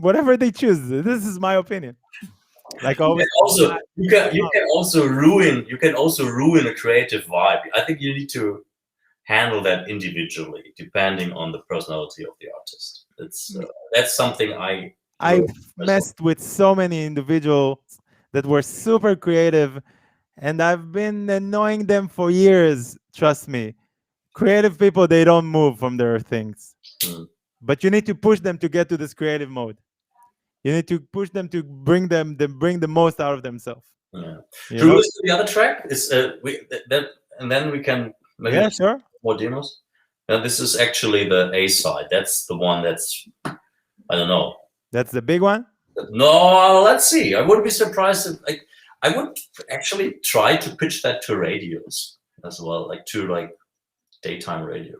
Whatever they choose. This is my opinion. Like always. You can also ruin a creative vibe. I think you need to handle that individually, depending on the personality of the artist. That's something I've messed with so many individuals that were super creative, and I've been annoying them for years. Trust me, creative people, they don't move from their things. But you need to push them to get to this creative mode. You need to push them to bring the most out of themselves. Yeah. Should we listen to the other track? And then we can maybe sure. More demos. Now this is actually the A side. That's the one that's, I don't know. That's the big one? No, let's see. I wouldn't be surprised if I would actually try to pitch that to radios as well, like to daytime radio.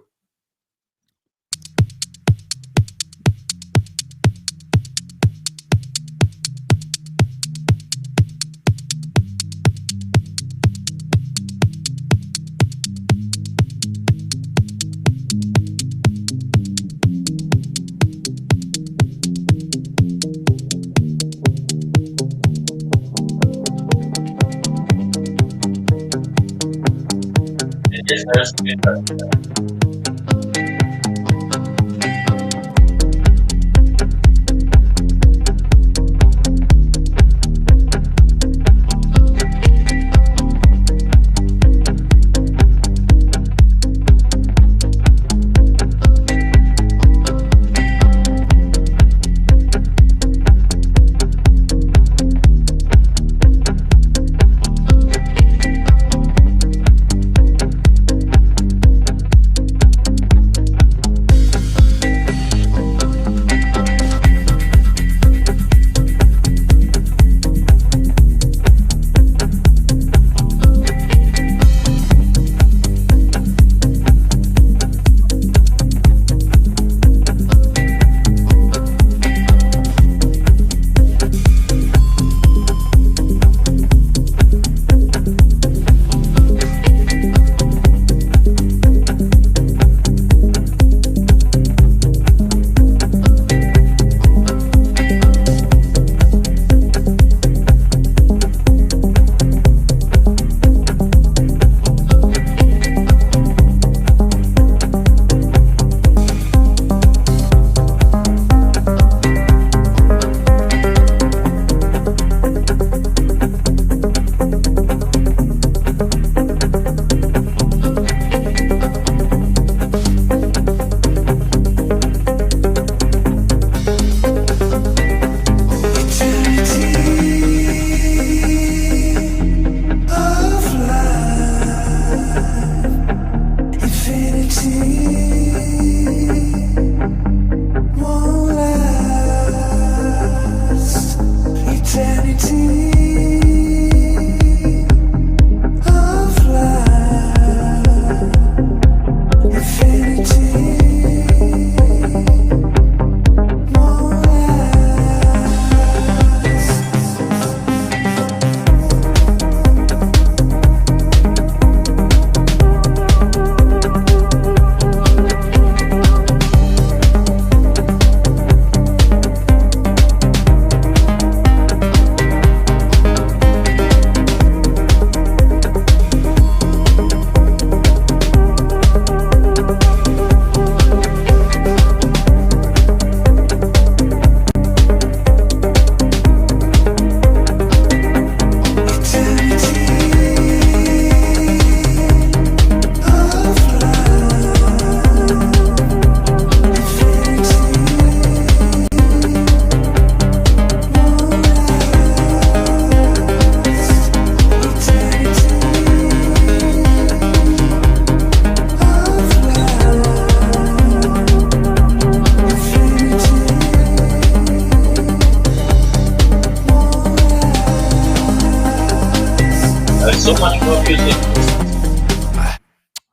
So much more music.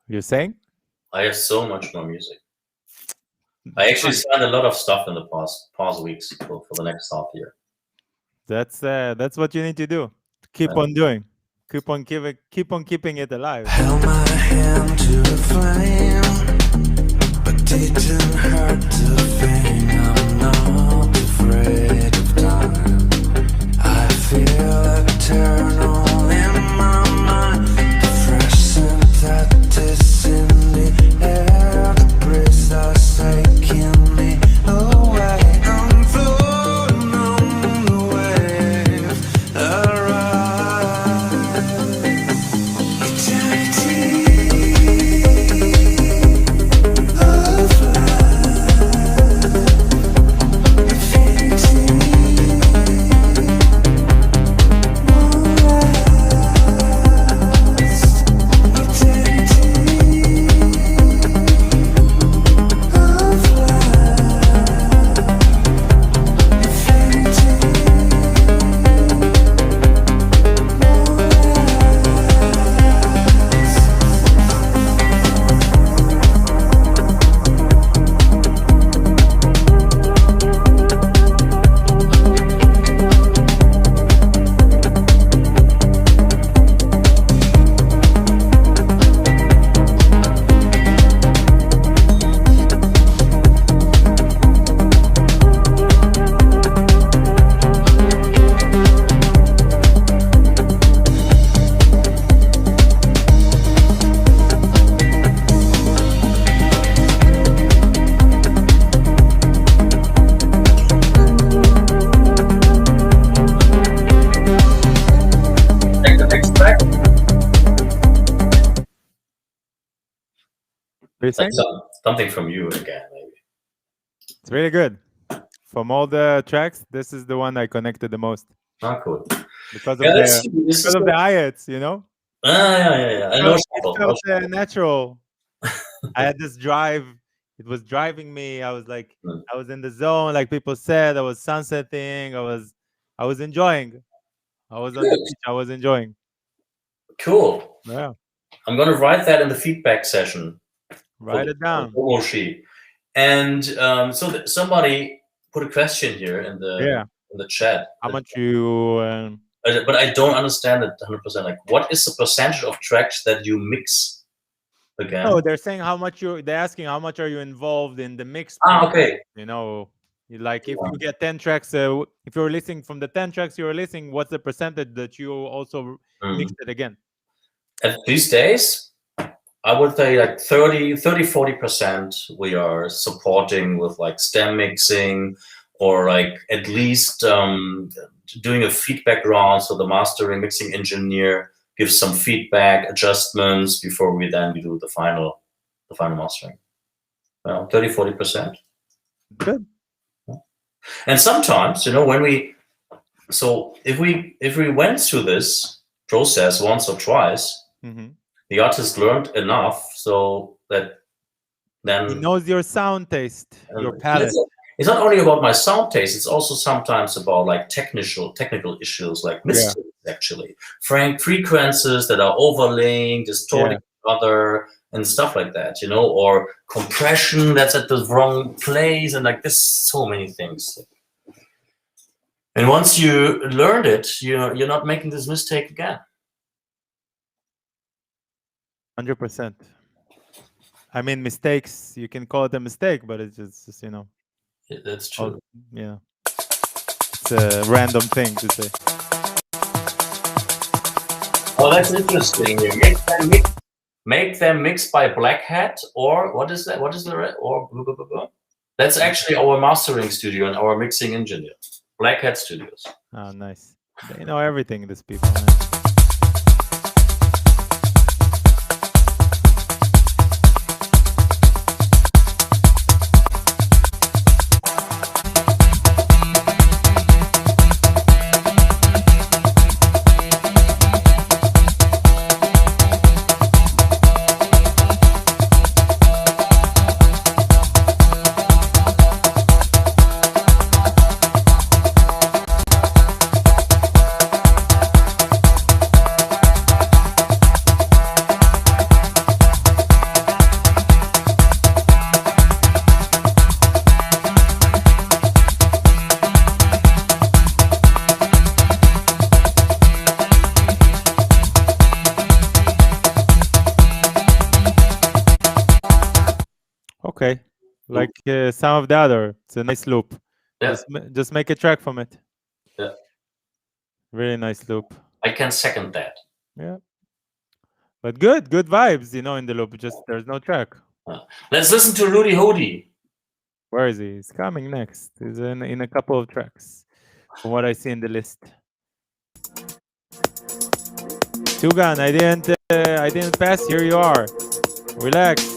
You're saying? I have so much more music. I actually signed a lot of stuff in the past weeks for the next half year. That's what you need to do. Keep on doing. Keep on keeping it alive. Held my hand to the flame, but didn't hurt the thing. I'm not afraid of time. I feel you saying? Something from you again, maybe. It's really good. From all the tracks, this is the one I connected the most Ah, cool. because of Yeah, the let's see. This is hi-hats, you know. yeah. I know It shuffle. felt natural. I had this drive. It was driving me. I was like, Mm. I was in the zone, like people said. I was sunsetting. I was enjoying. I was on the Good. beach. I was enjoying. Cool. Yeah, I'm gonna write that in the feedback session. write it down. Promo sheet. And so somebody put a question here in the chat. How much you? But I don't understand it 100%. Like, what is the percentage of tracks that you mix again? No, they're saying how much you. They're asking how much are you involved in the mix. Okay. You know, like if you get 10 tracks, if you're listening from the 10 tracks you're listening, what's the percentage that you also mixed it again? At these days, I would say like 30-40% we are supporting with like stem mixing, or like at least doing a feedback round, so the mastering mixing engineer gives some feedback adjustments before we do the final mastering. 30-40%. Good. And sometimes, if we went through this process once or twice, the artist learned enough so that then he knows your sound taste, your palette. It's not only about my sound taste, it's also sometimes about like technical issues like mistakes, actually. Frequencies that are overlaying, distorting each other and stuff like that, or compression that's at the wrong place, and like there's so many things. And once you learned it, you're not making this mistake again. 100%. I mean, mistakes, you can call it a mistake, but it's just That's true. It's a random thing to say. Oh, that's interesting. Make them mix by Black Hat, or what is that? What is the or blah, blah, blah, blah. That's actually our mastering studio and our mixing engineer, Black Hat Studios. Oh, nice. They know everything, these people. Man. Okay, like some of the other. It's a nice loop. Yeah. Just make a track from it. Yeah. Really nice loop. I can second that. Yeah. But good vibes, in the loop. Just there's no track. Let's listen to Rudy Hody. Where is he? He's coming next. He's in a couple of tracks, from what I see in the list. Tugan, I didn't pass. Here you are. Relax.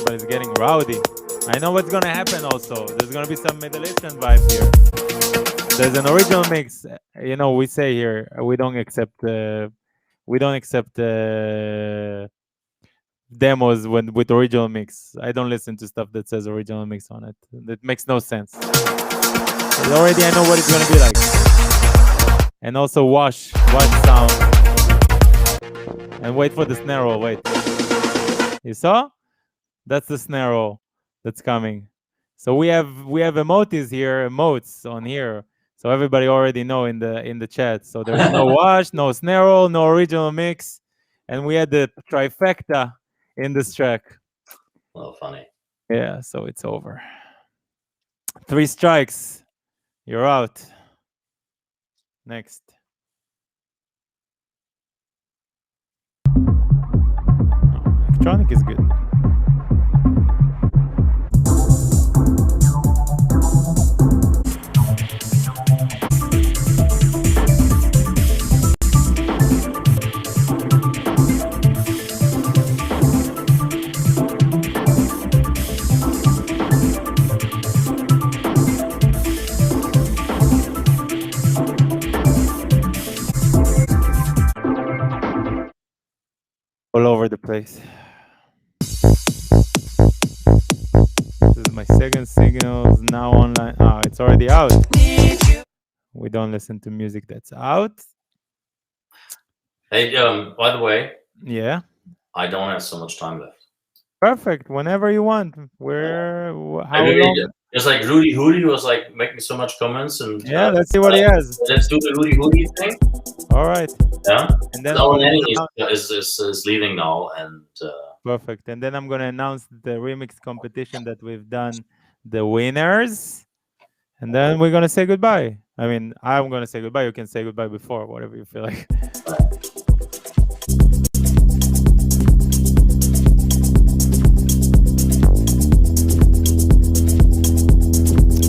Everybody's getting rowdy. I know what's gonna happen. Also, there's gonna be some Middle Eastern vibe here. There's an original mix. We say here we don't accept demos with original mix. I don't listen to stuff that says original mix on it. That makes no sense. Already I know what it's gonna be like. And also wash sound. And wait for the snare roll. Wait. You saw? That's the snare roll that's coming. So we have emotes on here. So everybody already know in the chat. So there's no wash, no snare roll, no original mix, and we had the trifecta in this track. Oh, funny. Yeah, so it's over. 3 strikes. You're out. Next. Electronic is good. all over the place. This is my second signals now online. Ah, it's already out. We don't listen to music that's out. Hey, by the way, Yeah. I don't have so much time left. Perfect. Whenever you want. How I really, long? it's like Rudy Hoodie was like making so much comments, and Yeah, let's see what he has. let's do the Rudy Hoodie thing. All right. Yeah, And then our I'm gonna nanny announce- is leaving now, and perfect. And then I'm gonna announce the remix competition that we've done, the winners, and then we're gonna say goodbye. I mean, I'm gonna say goodbye. You can say goodbye before, whatever you feel like.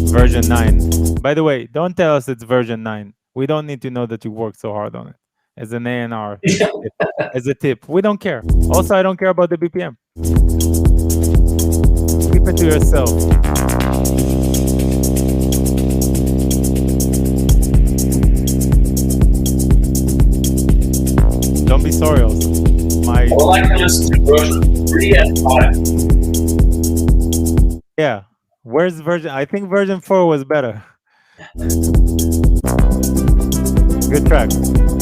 Version 9. By the way, don't tell us it's version 9. We don't need to know that you worked so hard on it. As an A&R, as a tip. We don't care. Also, I don't care about the BPM. Keep it to yourself. Don't be sorry also. I would like to listen to version 3 and 5. Yeah. Where's version? I think version 4 was better. Good track.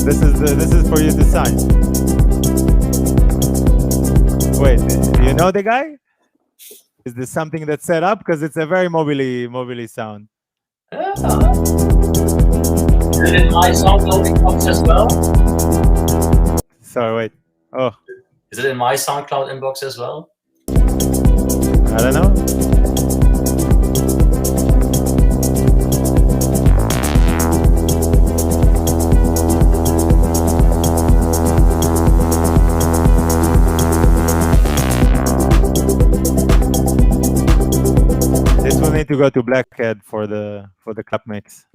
This is for you to sign. Wait, do you know the guy? Is this something that's set up? Because it's a very mobily sound. Yeah. Is it in my SoundCloud inbox as well? Sorry, wait. Oh, Is it in my SoundCloud inbox as well? I don't know. This will need to go to Blackhead for the clap mix.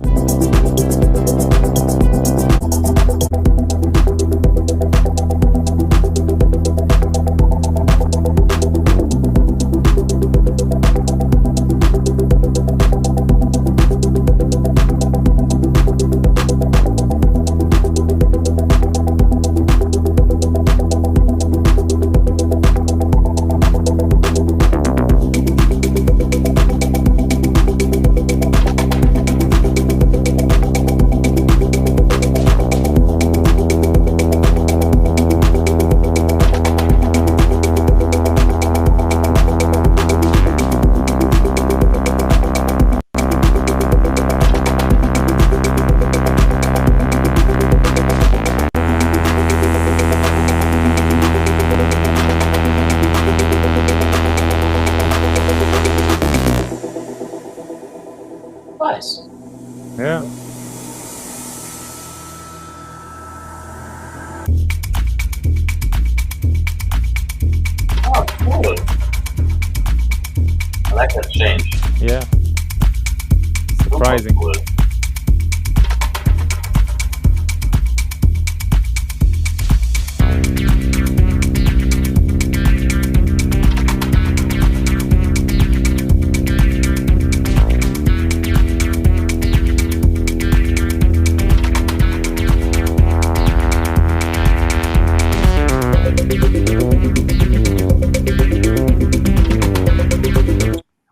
Nice. Yeah. Oh, cool. I like that change. Yeah. Surprising. Cool.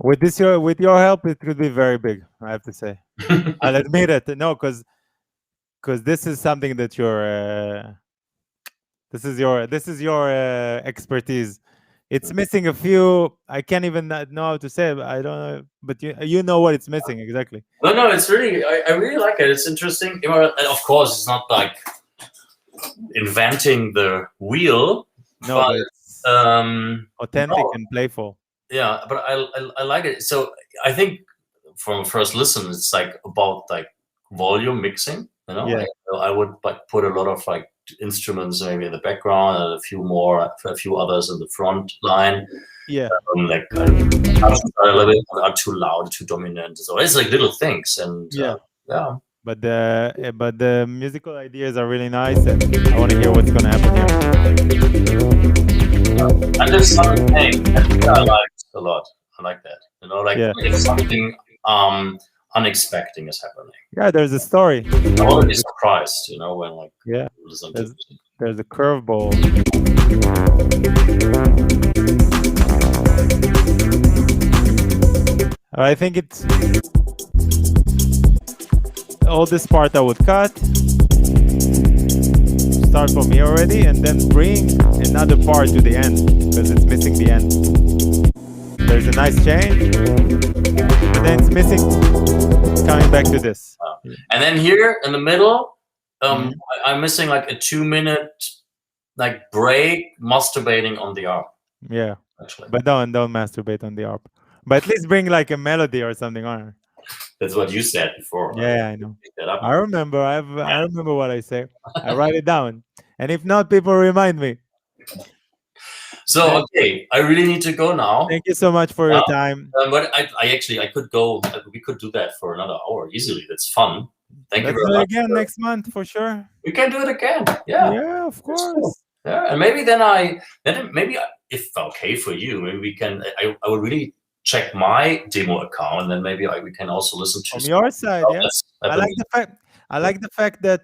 With your help, it could be very big. I have to say. I'll admit it. No, because this is something that this is your expertise. It's missing a few. I can't even know how to say it. I don't know, but you know what it's missing exactly. No, it's really I really like it. It's interesting. You know, and of course, it's not like inventing the wheel. No, but it's authentic no. and playful. Yeah, but I like it. So I think from first listen, it's like about like volume mixing. You know, Yeah. I would like put a lot of like instruments maybe in the background and a few others in the front line. Yeah. Like a little bit are too loud, too dominant. So it's like little things, and Yeah. yeah. But the musical ideas are really nice, and I want to hear what's gonna happen here. And there's something I like a lot. I like that. You know, like if something unexpected is happening. Yeah, there's a story. I'm already surprised, you know, when like Yeah. listen to There's a curveball. I think it's all this part I would cut. Start from here already, and then bring another part to the end because it's missing the end. There's a nice change, but then it's missing. Coming back to this. And then here in the middle, I'm missing like a 2-minute like break, masturbating on the arp. Yeah, actually. but don't masturbate on the arp. But at least bring like a melody or something on it. That's what you said before. Yeah, I know. Pick that up. I remember. I remember what I say. I write it down, and if not, people remind me. So okay, I really need to go now. Thank you so much for your time. But I could go. We could do that for another hour easily. That's fun. Thank you Let's very do it much. again next month for sure. We can do it again. Yeah. Yeah, of That's cool. course. Yeah, and maybe maybe if okay for you, maybe we can. I would really check my demo account, and then maybe we can also listen to From your side, yeah. I like the fact that.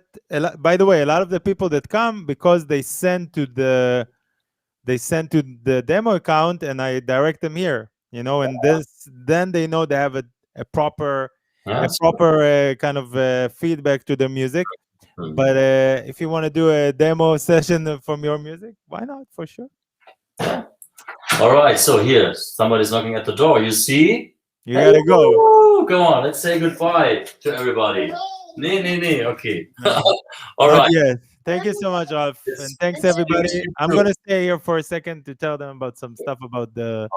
By the way, a lot of the people that come because they send to the demo account, and I direct them here. And then they know they have a proper kind of feedback to the music. But if you want to do a demo session from your music, why not? For sure. All right, so here somebody's knocking at the door. You see? You gotta go. Come on, let's say goodbye to everybody. Nee. Okay. All right. Yes. Thank you so much, Ralf. And thanks everybody. I'm gonna stay here for a second to tell them about some stuff about the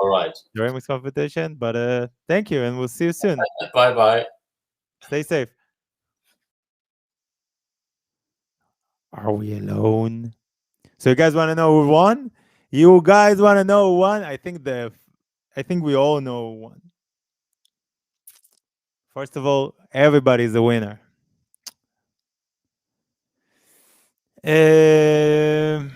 remix competition. But thank you, and we'll see you soon. Bye. Stay safe. Are we alone? So you guys want to know who won? You guys want to know who won? I think we all know who won. First of all, everybody's a winner. Who's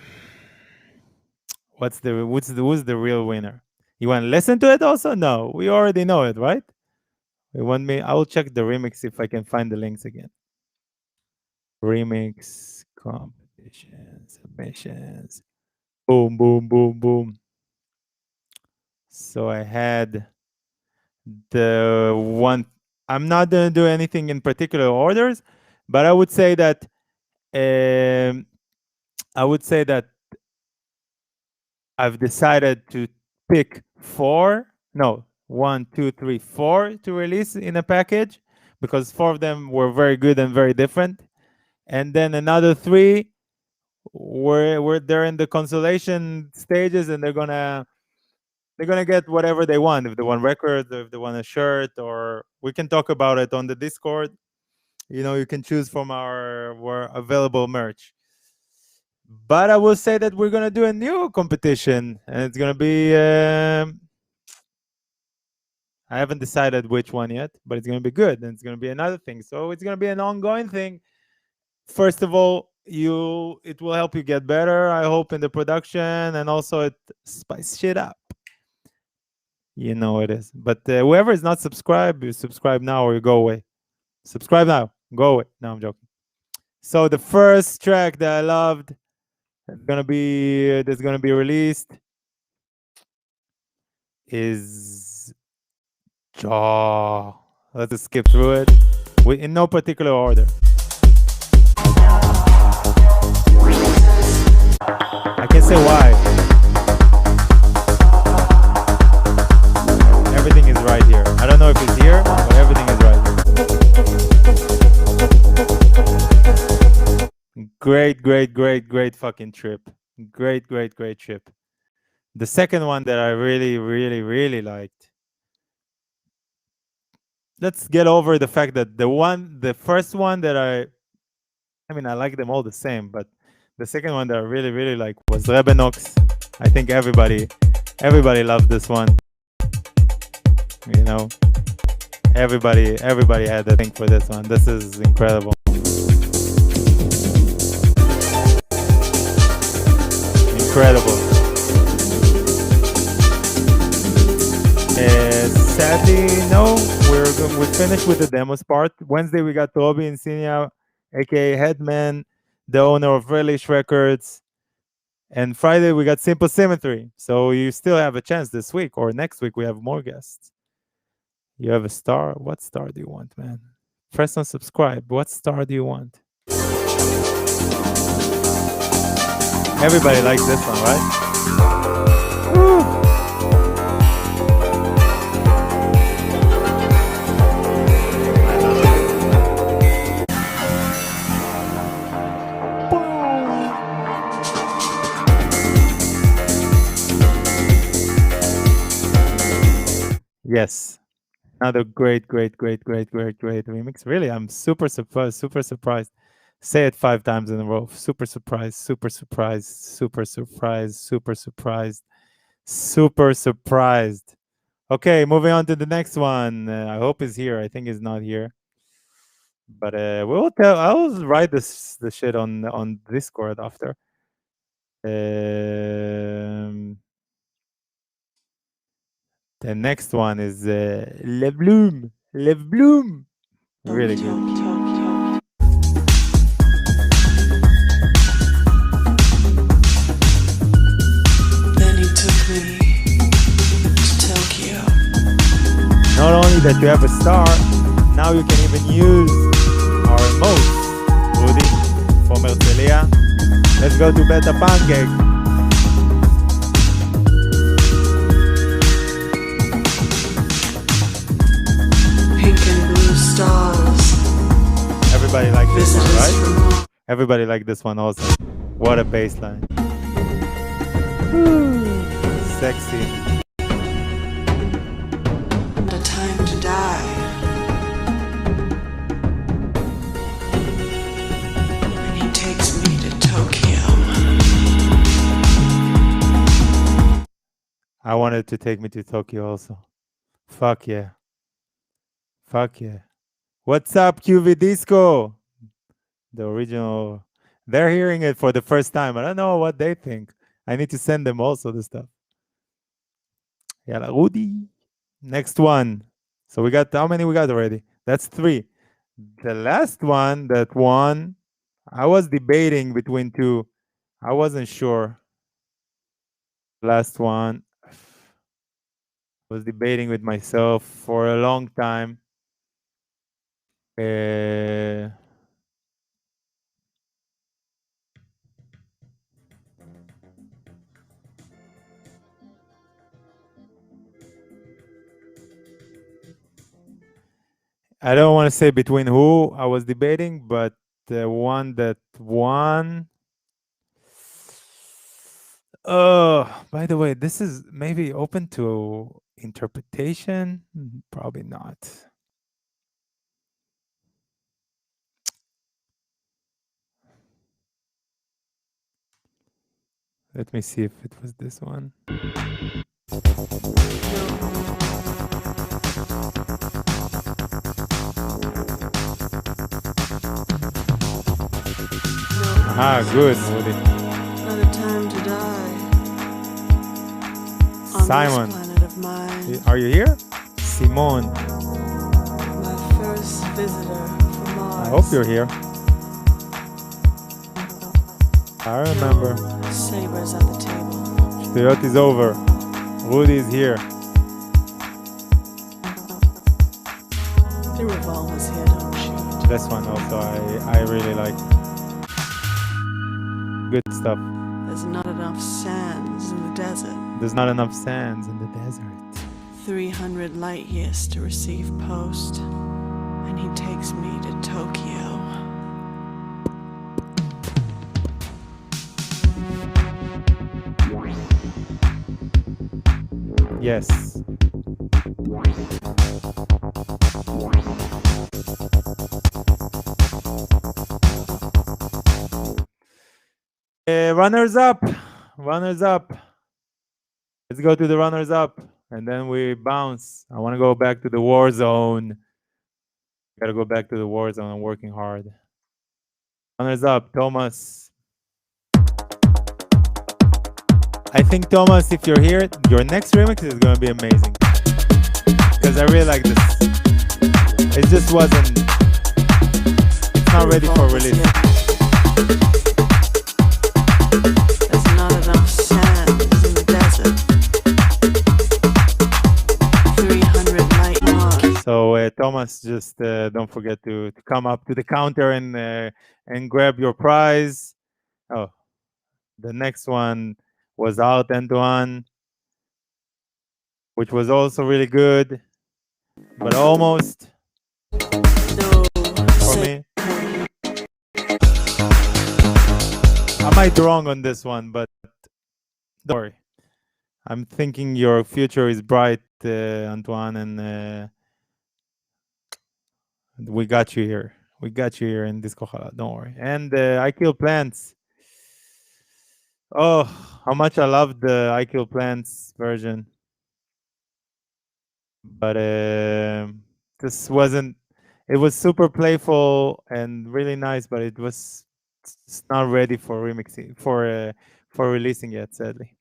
the real winner? You want to listen to it also? No, we already know it, right? You want me? I will check the remix if I can find the links again. Remix competition submissions. Boom. So I had the one. I'm not gonna do anything in particular orders, but I would say that I've decided to pick 4 to release in a package because 4 of them were very good and very different, and then another 3 they're in the consolation stages, and they're gonna get whatever they want. If they want records, or if they want a shirt, or we can talk about it on the Discord. You can choose from our available merch. But I will say that we're gonna do a new competition, and it's gonna be. I haven't decided which one yet, but it's gonna be good, and it's gonna be another thing. So it's gonna be an ongoing thing. First of all, it will help you get better, I hope, in the production, and also it spice shit up. You know it is. But whoever is not subscribed, you subscribe now or you go away. Subscribe now, go away. No, I'm joking. So the first track that I loved that's gonna be released is Jaw. Let's just skip through it in no particular order. I can say why. Everything is right here. I don't know if it's here, but everything is right here. Great fucking trip. Great trip. The second one that I really liked. Let's get over the fact that the first one that I like them all the same, but the second one that I really liked was Rebenox. I think everybody loved this one. Everybody had a thing for this one. This is incredible. Sadly, no, we finished with the demos part. Wednesday we got Robbie Insignia, aka Headman, the owner of Relish Records, and Friday we got Simple Symmetry. So you still have a chance this week, or next week we have more guests. You have a star? What star do you want, man? Press on subscribe. What star do you want? Everybody likes this one, right? Woo! Yes. Another great remix. Really, I'm super surprised. Say it 5 times in a row. Super surprised, super surprised, super surprised, super surprised, super surprised. Okay, moving on to the next one. I hope he's here. I think he's not here. But I'll write the shit on Discord after. The next one is Le Bloom. Le Bloom. Really good. Then he took me to Tokyo. Not only that you have a star, now you can even use our emotes. Rudy, from Herzliya. Let's go to Beta Pancake. Stars. Everybody likes this one, right? Everybody likes this one also. What a bass line. Sexy. The time to die. And he takes me to Tokyo. I wanted to take me to Tokyo also. Fuck yeah. Fuck yeah. What's up, QV Disco? The original. They're hearing it for the first time. I don't know what they think. I need to send them also the stuff. Yalla, Rudy. Next one. So we got, how many we got already? That's 3. The last one, that one, I was debating between 2. I wasn't sure. Last one. I was debating with myself for a long time. I don't want to say between who I was debating, but the one that won. By the way, this is maybe open to interpretation. Probably not. Let me see if it was this one. Ah, good, Moody. Another time to die. On Simon, this planet of mine. are you here? Simone, My first visitor from Mars. I hope you're here. I remember. Sabers at the table. Shtuyot is over. Rudy is here. The revolver's here, don't shoot. This one also I really like. Good stuff. There's not enough sands in the desert. There's not enough sands in the desert. 300 light years to receive post. And he takes me to Tokyo. Yes. Runners up. Runners up. Let's go to the runners up. And then we bounce. I want to go back to the war zone. Gotta go back to the war zone. I'm working hard. Runners up. Thomas. I think, Thomas, if you're here, your next remix is going to be amazing. Because I really like this. It just wasn't... It's not ready for release. There's not enough sands in the desert. 300 light years. Thomas, just don't forget to come up to the counter and grab your prize. Oh, the next one was Art Antoine, which was also really good, but almost No, for me. I might be wrong on this one, but don't worry. I'm thinking your future is bright, Antoine, and we got you here. We got you here in Disco Halal. Don't worry. And I Kill Plants. Oh, how much I love the I Kill Plants version. But this wasn't. It was super playful and really nice, but it's not ready for remixing for releasing yet. Sadly,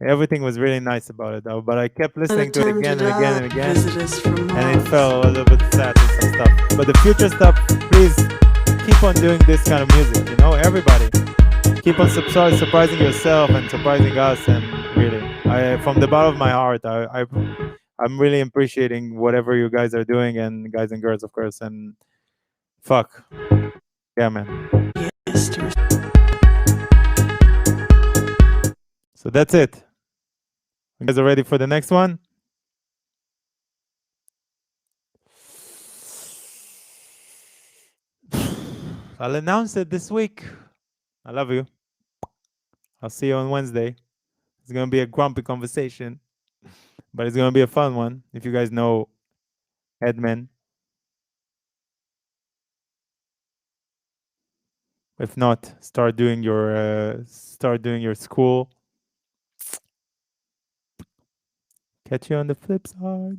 everything was really nice about it though. But I kept listening to it again and again and again, Visitors from and it Mars. fell a little bit flat with some stuff. But the future stuff, please keep on doing this kind of music. You know, everybody keep on surprising yourself and surprising us. And really, from the bottom of my heart, I'm really appreciating whatever you guys are doing, and guys and girls, of course. And fuck, yeah, man. Yes, to So that's it. You guys are ready for the next one? I'll announce it this week. I love you. I'll see you on Wednesday. It's gonna be a grumpy conversation, but it's gonna be a fun one. If you guys know Edman. If not, start doing your school. Catch you on the flip side.